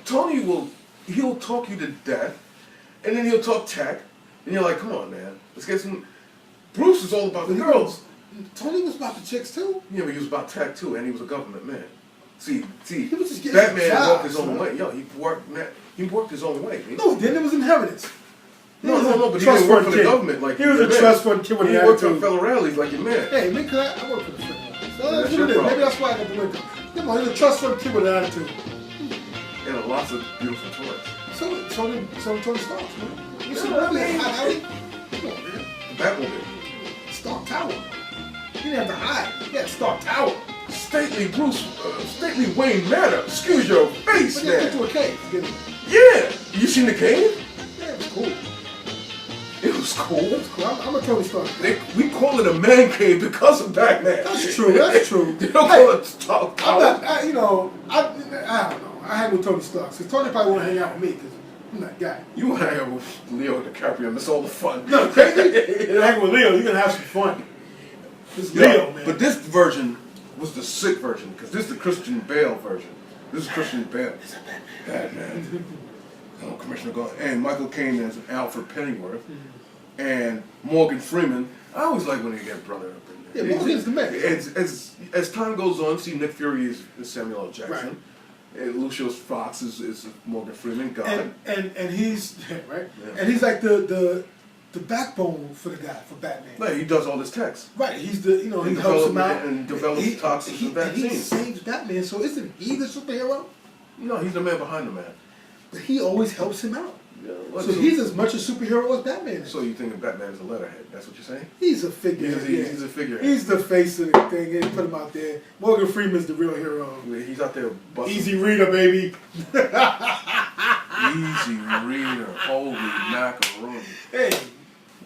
Tony he'll talk you to death, and then he'll talk tech, and you're like, come on, man, let's get some. Bruce is all about the girls. Tony was about the chicks too. Yeah, but he was about tech too, and he was a government man. See, he was just getting Batman jobs, walked his own way. Yo, he worked his own way. Man. No, then it was inheritance. No, but he didn't work for the government like he was a trust fund kid with an attitude. He worked for fellow rallies like your man. Hey, man, I work for the fund. So that's what it is. Maybe that's why I got the window. Come on, he's a trust fund kid with an attitude. And lots of beautiful toys. So Tony Stark, man. You see what I mean? Come on, man. The Batmobile. Stark Tower. He didn't have to hide. He had Stark Tower. Stately Wayne Manor. Excuse your face, man. But into a cave. Yeah. You seen the cave? Yeah, it was cool. It was cool. It was cool. I'm a Tony Stark. We call it a man cave because of Batman. That's true. That's true. They don't call it Stark Tower. I don't know. I hang with Tony Stark. Because Tony probably want to hang out with me because I'm that guy. You hang out with Leo DiCaprio and miss all the fun. No, crazy? You hang with Leo, you're going to have some fun. It's Leo, man. But this version was the sick version because this is the Christian Bale version. This is Christian Bale. It's a Batman. Commissioner Gordon. And Michael Caine as Alfred Pennyworth. And Morgan Freeman. I always like when they get brother up in there. Yeah, Morgan's the man. As time goes on, see Nick Fury is Samuel L. Jackson. Right. And Lucius Fox is Morgan Freeman. God. And he's right. Yeah. And he's like the backbone for the guy, for Batman. Right, he does all this text. Right, he's the he helps him out and develops toxins and vaccines. He saves Batman, so isn't he the superhero? No, he's the man behind the man. But he always helps him out. Yeah, so he's as much a superhero as Batman is. So you think Batman is a letterhead? That's what you're saying? He's a figure. He's a figure. He's the face of the thing. And put him out there. Morgan Freeman's the real hero. He's out there busting. Easy reader, baby. Easy reader. Holy macaroni. Hey.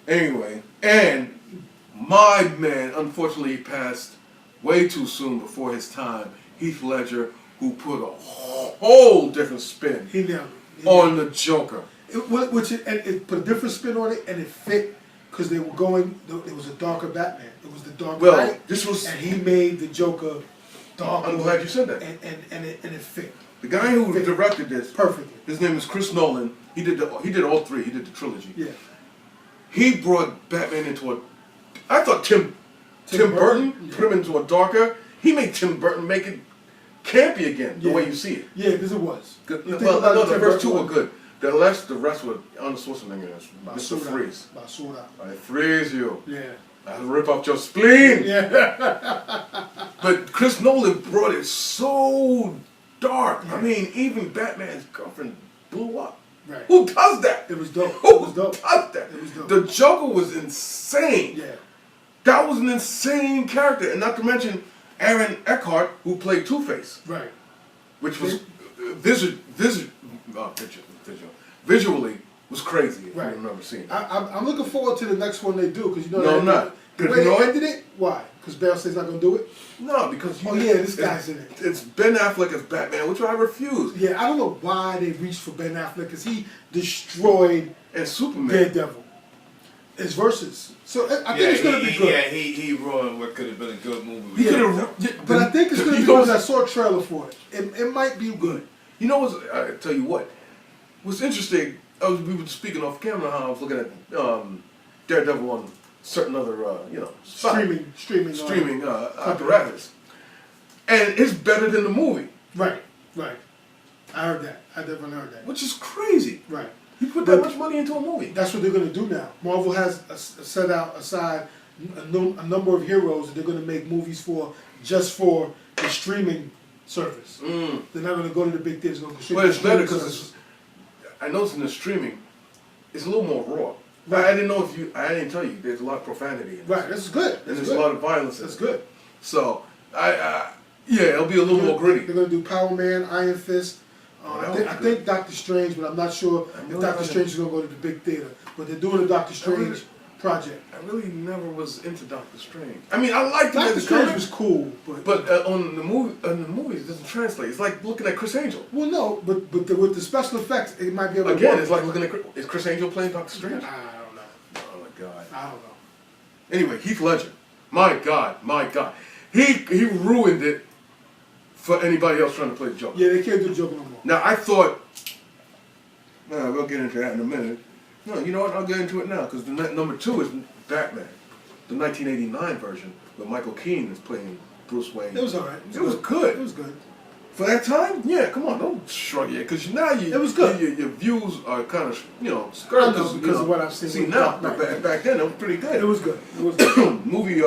Anyway, and my man unfortunately passed way too soon before his time. Heath Ledger, who put a whole different spin on the Joker. It put a different spin on it, and it fit because they were going. It was a darker Batman. It was the dark light. And he made the Joker darker. I'm glad you said that. And it fit. The guy who directed this perfectly. His name is Chris Nolan. He did all three. He did the trilogy. Yeah. He brought Batman into a. I thought Tim Burton put him into a darker. He made Tim Burton make it campy again, the way you see it. Yeah, because it was. Good. Well, no, the first two were good. The rest were Arnold Schwarzenegger as Mr. Freeze. I freeze you. Yeah. I'll rip up your spleen. Yeah. But Chris Nolan brought it so dark. Yeah. I mean, even Batman's girlfriend blew up. Right. Who does that? It was dope. Who does that? It was dope. The Joker was insane. Yeah. That was an insane character. And not to mention Aaron Eckhart, who played Two-Face. Right. Which was visually was crazy, if you remember seeing it. I'm looking forward to the next one they do, because No, I'm not. The way they ended it, why? Because Bale says he's not going to do it? No, because this guy's in it. It's Ben Affleck as Batman, which I refuse. Yeah, I don't know why they reached for Ben Affleck, because he destroyed and Superman. Daredevil. His verses. So I think it's going to be good. Yeah, he ruined what could have been a good movie. But I think it's going to be good. I saw a trailer for it. It might be good. You know what? I tell you what. what's interesting, we were speaking off camera how I was looking at Daredevil on certain other, streaming apparatus. And it's better than the movie. Right. I heard that. I definitely heard that. Which is crazy. Right. You put that much money into a movie. That's what they're going to do now. Marvel has set aside a number of heroes that they're going to make movies for, just for the streaming service. They're not going to go to the big theaters. Well, it's better because I noticed in the streaming, it's a little more raw. Right. I didn't know I didn't tell you, there's a lot of profanity in this. Right, that's good. And there's a lot of violence in That's it. good. So, it'll be a little more gritty. They're going to do Power Man, Iron Fist. I think Doctor Strange, but I'm not sure if Doctor Strange is going to go to the big theater. But they're doing a Doctor Strange project. I really never was into Doctor Strange. I mean, I liked him Doctor as a Strange comic, was cool, but on the movies, it doesn't translate. It's like looking at Chris Angel. Well, no, but with the special effects, it might be able to Again, work. it's like looking at is Chris Angel playing Doctor Strange? I don't know. Oh my God. I don't know. Anyway, Heath Ledger. My God. He ruined it for anybody else trying to play the Joker. Yeah, they can't do the Joker no more. Now, I thought, we'll get into that in a minute. No, you know what? I'll get into it now, because the number 2 is Batman, the 1989 version, where Michael Keaton is playing Bruce Wayne. It was alright. It was good. It was good. For that time? Yeah, come on, don't shrug it, because now it was good. Your views are kind of, skirted. Because of what I've seen now, but back then, it was pretty good. It was good. It was good. Movie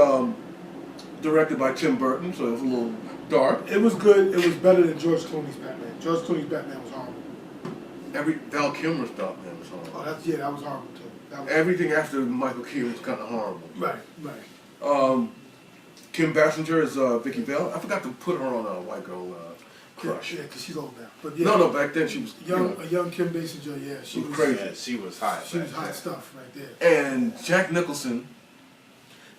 directed by Tim Burton, so it was a little dark. It was good. It was better than George Clooney's Batman. George Clooney's Batman was horrible. Val Kilmer's Batman was horrible. Oh, that was horrible too. Everything after Michael Keaton was kind of horrible. Right. Kim Basinger is Vicky Vale. I forgot to put her on a white girl crush. Yeah, because she's old now. But yeah, no, back then she was a young Kim Basinger. Yeah, she was crazy. Yeah, she was hot. She was hot stuff right there. And Jack Nicholson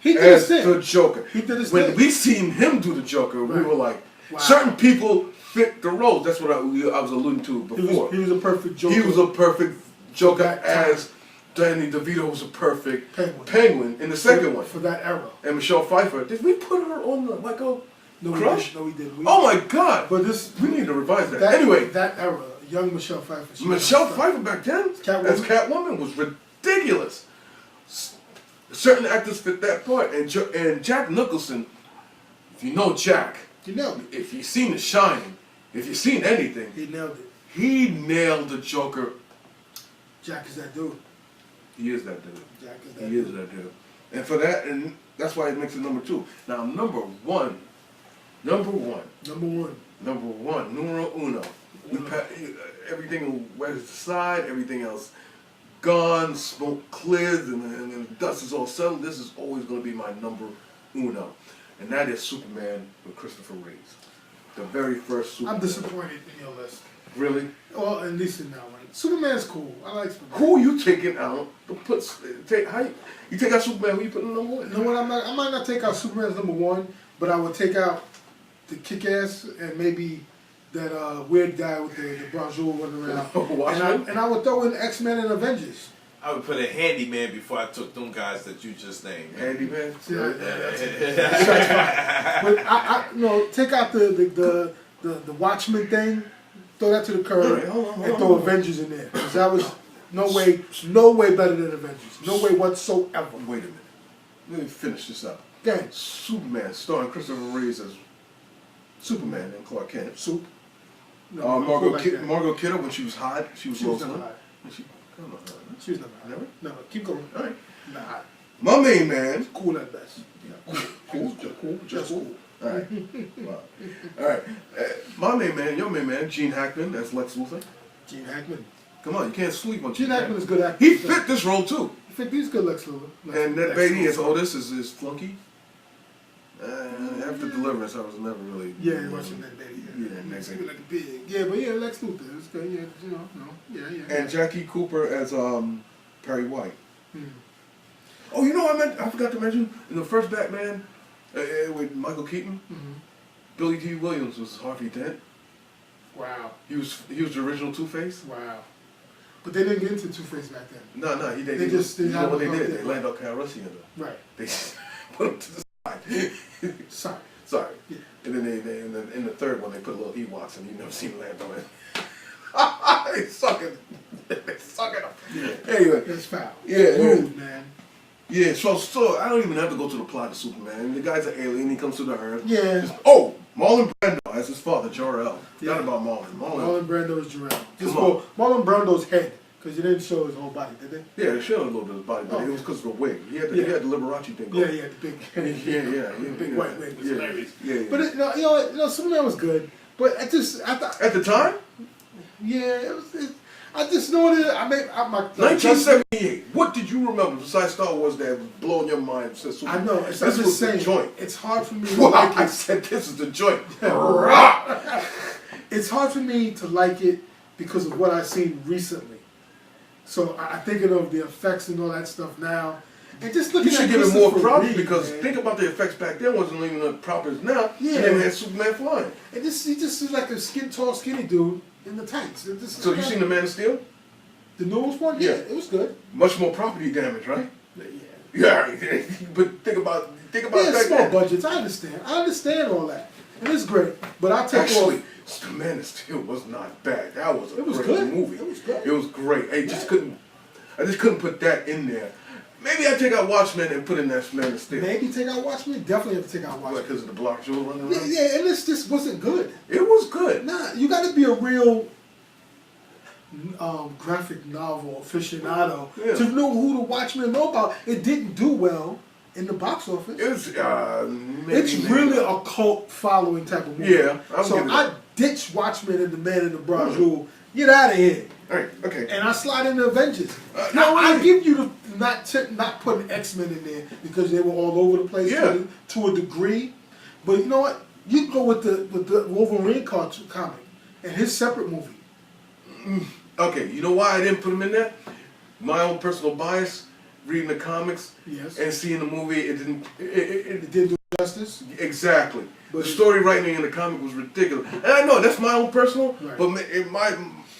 He did as his thing. the Joker. He did his when thing. we seen him do the Joker, we Right. were like, Wow. certain people fit the role. That's what I was alluding to before. He was a perfect Joker. He was a perfect Joker, That time. as Danny DeVito was a perfect Penguin in the second one. For that era. And Michelle Pfeiffer, did we put her on the Michael Crush? No, we didn't. Oh my God! But this, we need to revise that. Anyway, that era, young Michelle Pfeiffer. Michelle Pfeiffer back then as Catwoman was ridiculous. Certain actors fit that part, and Jack Nicholson. If you know Jack, you nailed it. If you've seen The Shining, if you've seen anything, he nailed it. He nailed the Joker. Jack is that dude. He is that dude. Jack is that dude. He is that dude. And for that, and that's why it makes it number 2. Now, number one, numero uno. Everything went aside, everything else gone, smoke clears, and the dust is all settled. This is always going to be my number uno. And that is Superman with Christopher Reeves. The very first Superman. I'm disappointed in your list. Really? Well, at least in that one. Superman's cool. I like Superman. Who you taking out? You take out Superman, who you putting number 1? You know what? I might not take out Superman as number 1, but I would take out the Kick-Ass and maybe that weird guy with the bonjour running around. and I would throw in X-Men and Avengers. I would put a Handyman before I took them guys that you just named. Handyman? But take out the Watchmen thing, throw that to the curb, and throw Avengers in there. Because that was no way better than Avengers. No way whatsoever. Wait a minute. Let me finish this up. Okay. Superman, starring Christopher Reeves as Superman and Clark Kent. Soup. No, Margot Kidder, when she was hot, she was never hot. She was never hot. Never? No, keep going. All right. Not hot. My main man. Cool at best. Just cool. All right. Wow. All right. My main man, your main man, Gene Hackman as Lex Luthor. Gene Hackman. Come on, you can't sleep on Gene Hackman is good actor. He fit this role too. He's good Lex Luthor. And Ned Beatty as Otis is Flunky. After Deliverance, I was never really. Yeah, it wasn't Ned Beatty. Yeah, Ned Beatty like a big. Yeah, but yeah, Lex Luthor. It's good. Yeah, yeah. And Jackie Cooper as Perry White. Hmm. Oh, you know I forgot to mention in the first Batman with Michael Keaton, Billy D. Williams was Harvey Dent. Wow. He was the original Two-Face. Wow. But they didn't get into Two-Face back then. No, they just you know what they did? There. They landed on Calrissian. Right. They put him to the side. Sorry. Yeah. And then in the third one they put little Ewoks and you never seen land on it. They suck it. It's foul. Yeah, Rude, man. Yeah, so I don't even have to go to the plot of Superman. The guy's an alien. He comes to the Earth. Yeah. Marlon Brando as his father, Jor-El. Yeah. Not about Marlon. Marlon Brando is Jor-El. Just for Marlon Brando's head, because you didn't show his whole body, did they? Yeah, they showed a little bit of his body, but it was because of the wig. He had the Liberace thing Yeah, going. yeah, the big, the big white wig was hilarious. Yeah. But you know, Superman was good. But I thought At the time, I just know that I 1978. What did you remember besides Star Wars that was blowing your mind? Since I know. This was the joint. It's hard for me to Wow, like I it. said this is the joint. It's hard for me to like it because of what I've seen recently. So I'm thinking of the effects and all that stuff now. And just looking You should at give it more props Reed, because man. think about the effects back then wasn't even as proper as now. Yeah. And then we had Superman flying. He just is like a tall, skinny dude in the tanks. So you seen the Man of Steel? The newest one? Yeah, it was good. Much more property damage, right? Yeah. Yeah, but think about Yeah, back small then. budgets. I understand all that. And it's great. But I'll take Actually, off. the Man of Steel was not bad. That was a It was great good. movie. It was good. It was great. I just couldn't put that in there. Maybe I take out Watchmen and put in that Man of Steel. Maybe take out Watchmen. Definitely have to take out Watchmen. Because of the block jewel running around? Yeah, and this just wasn't good. It was good. Nah, you got to be a real graphic novel aficionado to know who the Watchmen know about. It didn't do well in the box office. It's It's really a cult following type of movie. Yeah, so I ditch Watchmen and the Man in the Bronze Jewel. Get out of here. All right, okay. And I slide into Avengers. No, I give you the not putting X-Men in there because they were all over the place to a degree. But you know what? You go with the Wolverine comic and his separate movie. Okay, you know why I didn't put him in there? My own personal bias, reading the comics and seeing the movie, it It didn't do justice. Exactly. But the story writing in the comic was ridiculous. And I know that's my own personal, Right.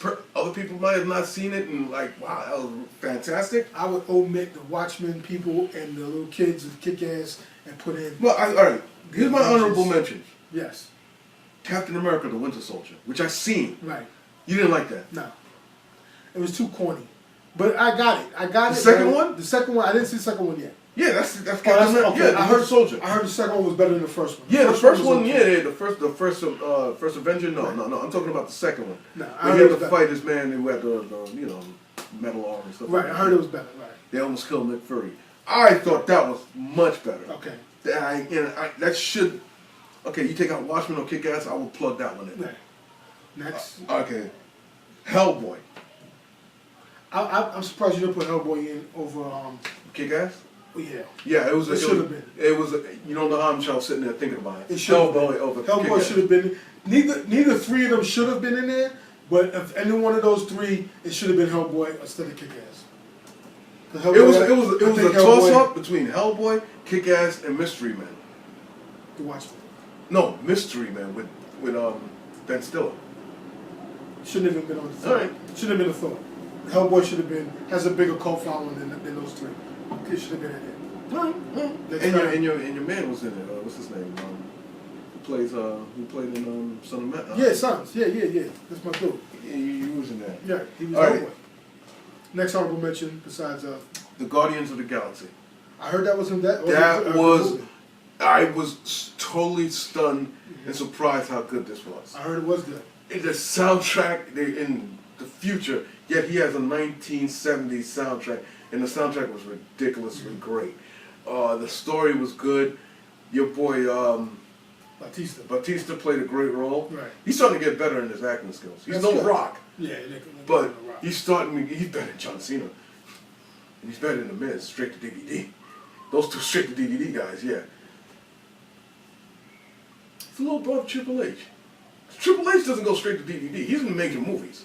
but other people might have not seen it and like, wow, that was fantastic. I would omit the Watchmen people and the little kids with Kick-Ass and put in. Well, all right. Here's my honorable mentions. Yes. Captain America: The Winter Soldier, which I seen. Right. You didn't like that? No. It was too corny. But I got it. The second one? The second one. I didn't see the second one yet. Yeah, that's Captain America. Okay. Yeah, the Winter Soldier. I heard the second one was better than the first one. Yeah, the first one. okay. Yeah, the first Avenger. No, Right. no. I'm talking about the second one. No, Where he had to fight this man who had the metal arm and stuff. Right, like I that. heard it was better. Right. They almost killed Nick Fury. I thought that was much better. Okay. That should. Okay, you take out Watchmen or Kick-Ass, I will plug that one in. Right. Next. Okay, Hellboy. I'm surprised you didn't put Hellboy in over. Kick-Ass. Yeah. Yeah, it was. It should have been. It was. You don't know how I'm sitting there thinking about it. It should have Hellboy been. over Hellboy Kick-Ass. should have been. Neither three of them should have been in there. But if any one of those three, it should have been Hellboy instead of Kick-Ass. It was a toss up between Hellboy, Kick-Ass, and Mystery Man. The Watchmen. No, Mystery Man with Ben Stiller. Shouldn't have even been on the thought. All right. Shouldn't have been a thought. Hellboy should have been has a bigger cult following than those three. It should have been in there. All right. And your man was in it. What's his name? Who played in Son of Metal? Yeah, Sons. Yeah. That's my dude. Yeah, you was in that. Yeah, he was All Hellboy. right. Next honorable mention besides The Guardians of the Galaxy. I heard that was in that. I was totally stunned and surprised how good this was. I heard it was good. The soundtrack in the future, yet he has a 1970s soundtrack, and the soundtrack was ridiculously great. The story was good. Your boy Batista played a great role. Right. He's starting to get better in his acting skills. He's no Rock, Yeah, but he's better than John Cena, and he's better than The Miz, straight to DVD. Those two straight to DVD guys, yeah. It's a little above Triple H. Triple H doesn't go straight to DVD. He's in major movies.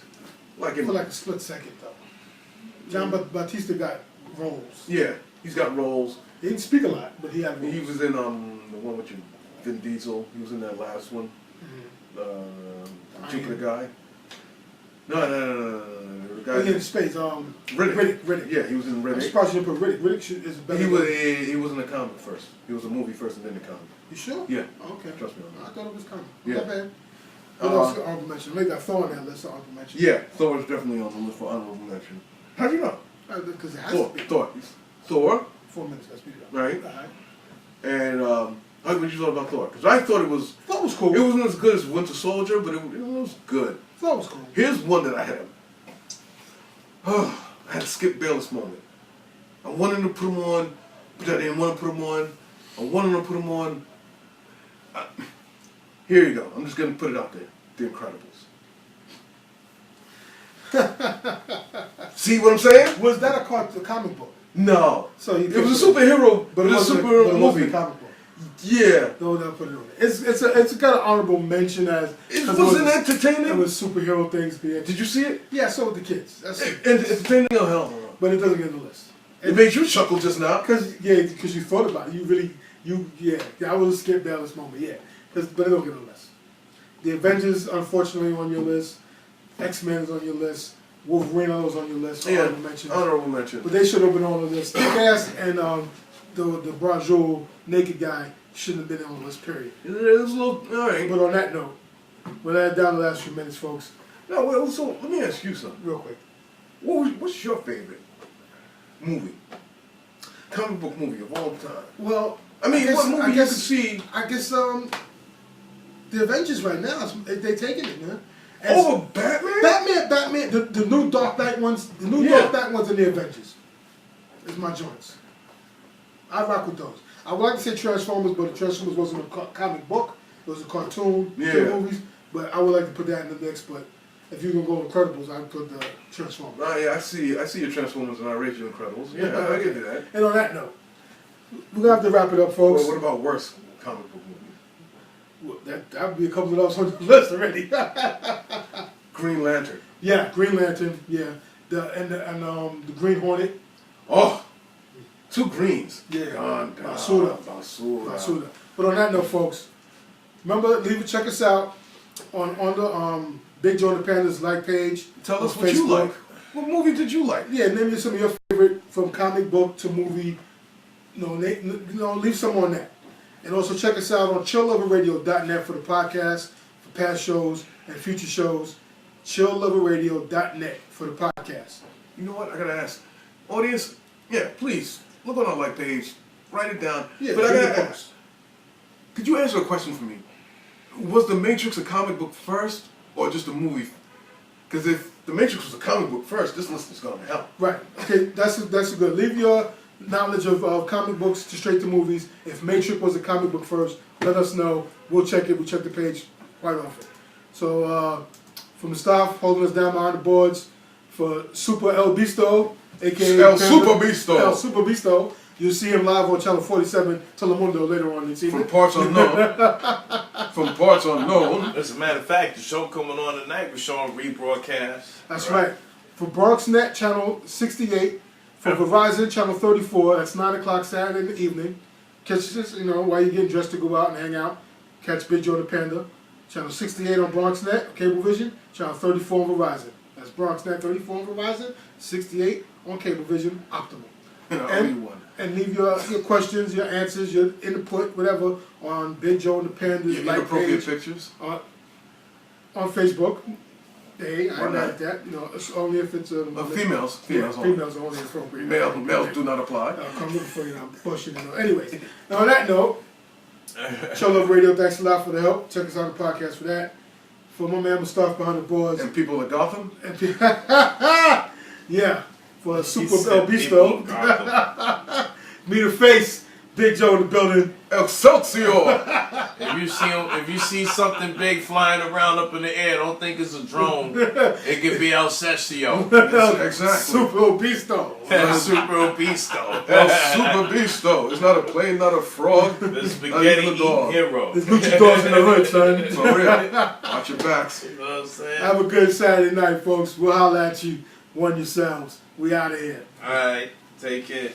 For like a split second though. John Batista got roles. Yeah, he's got roles. He didn't speak a lot, but he had roles. He was in the one with Vin Diesel. He was in that last one. Jupiter guy. No. The guy in space. Riddick. Yeah, he was in Riddick. I'm surprised you didn't put Riddick. Riddick is better. He was in the comic first. He was a movie first and then the comic. You sure? Yeah. Oh, okay. Trust me on that. I thought it was comic. Yeah. Not bad. What else honorable mention? Maybe got Thor on that list of honorable mention. Yeah, Thor was definitely on the list for honorable mention. How'd you know? Because it has Thor. to be. Thor. 4 minutes. Let's speed it up. Right. All right. And what did you thought about Thor? Because I thought it was. Thor was cool. It wasn't as good as Winter Soldier, but it was good. Thor was cool. Here's one that I had. I had a Skip Bayless moment. I wanted to put him on, but I didn't want to put him on. I wanted to put him on. Here you go. I'm just going to put it out there. The Incredibles. See what I'm saying? Was that a comic book? No. So it was a superhero, but it was a superhero movie. A comic book. Yeah. No, they'll put it on there. It's a kind of honorable mention as it wasn't entertaining. It was superhero things. Did you see it? Yeah, so with the kids. That's it. Entertaining or hell no. But it doesn't get on the list. It made you chuckle just now. Because you thought about it. That was a Skip Bayless moment. Yeah, but it don't get on the list. The Avengers, unfortunately, on your list. X-Men is on your list. Wolverine is on your list. Yeah, honorable mention. But they should have been on the list. The cast and the Brazil naked guy shouldn't have been on the list. Period. It was a little all right. But on that note, we'll add down the last few minutes, folks. No, well, so let me ask you something real quick. What's your favorite movie? Comic book movie of all time? Well, I mean, what movie you can see? I guess the Avengers right now, they taking it, man. Over Batman? Batman, the new Dark Knight ones, Dark Knight ones and the Avengers. Is my joints. I rock with those. I would like to say Transformers, but the Transformers wasn't a comic book. It was a cartoon, movies. But I would like to put that in the mix. But if you're going to go Incredibles, I'd put the Transformers. Oh, yeah, I see your Transformers and I rate your Incredibles. Yeah, I give you that. And on that note, we're going to have to wrap it up, folks. Well, what about worst comic book movies? Well, that would be a couple of those on the list already. Green Lantern. Yeah, Green Lantern. Yeah, the Green Hornet. Oh, two greens. Yeah, Basuda. But on that note, folks, remember check us out on the Big Joe and the Panda's page. Tell us what you like. What movie did you like? Yeah, name me some of your favorite from comic book to movie. Leave some on that. And also check us out on chillloverradio.net for the podcast, for past shows and future shows. chillloverradio.net for the podcast. You know what? I gotta ask, audience. Yeah, please look on our page, write it down. Yeah, but I gotta ask. Could you answer a question for me? Was The Matrix a comic book first, or just a movie? Because if The Matrix was a comic book first, this list is going to help. Right. Okay. That's a good. Leave your knowledge of comic books to straight to movies. If Matrix was a comic book first, let us know. We'll check it. We'll check the page quite often. So from the staff holding us down behind the boards, for Super El Bisto, aka El Super Bisto. El Super Bisto. You'll see him live on channel 47 Telemundo later on this evening. From parts unknown. As a matter of fact, the show coming on tonight, we're showing rebroadcast. That's right. For BronxNet, channel 68. For Verizon, channel 34. That's 9 o'clock Saturday in the evening. Catch this, while you're getting dressed to go out and hang out. Catch Big Joe the Panda. Channel 68 on BronxNet, Cablevision. Channel 34 on Verizon. That's BronxNet 34 on Verizon. 68 on Cablevision, Optimal. And leave your questions, your answers, your input, whatever, on Big Joe and the Panda's inappropriate pictures on Facebook. Hey, I'm mad at that. It's only if it's females. Females are only appropriate. Males do not apply. Come looking for you. I'm pushing it. Anyways, now on that note, Show Love Radio. Thanks a lot for the help. Check us out on the podcast for that. For my man Mustafa behind the boards and people at Gotham. Yeah. For Super El Bisto. Me the face, Big Joe in the building. Excelsior! If you see something big flying around up in the air, don't think it's a drone. It could be Excelsior. Exactly. Super Obisto. Super Obisto. El Super Bisto. It's not a plane, not a frog. The spaghetti hero. There's luchadors in the hood, son. For real. Watch your backs. You know what I'm saying? Have a good Saturday night, folks. We'll holler at you. One yourselves. We out of here. All right. Take care.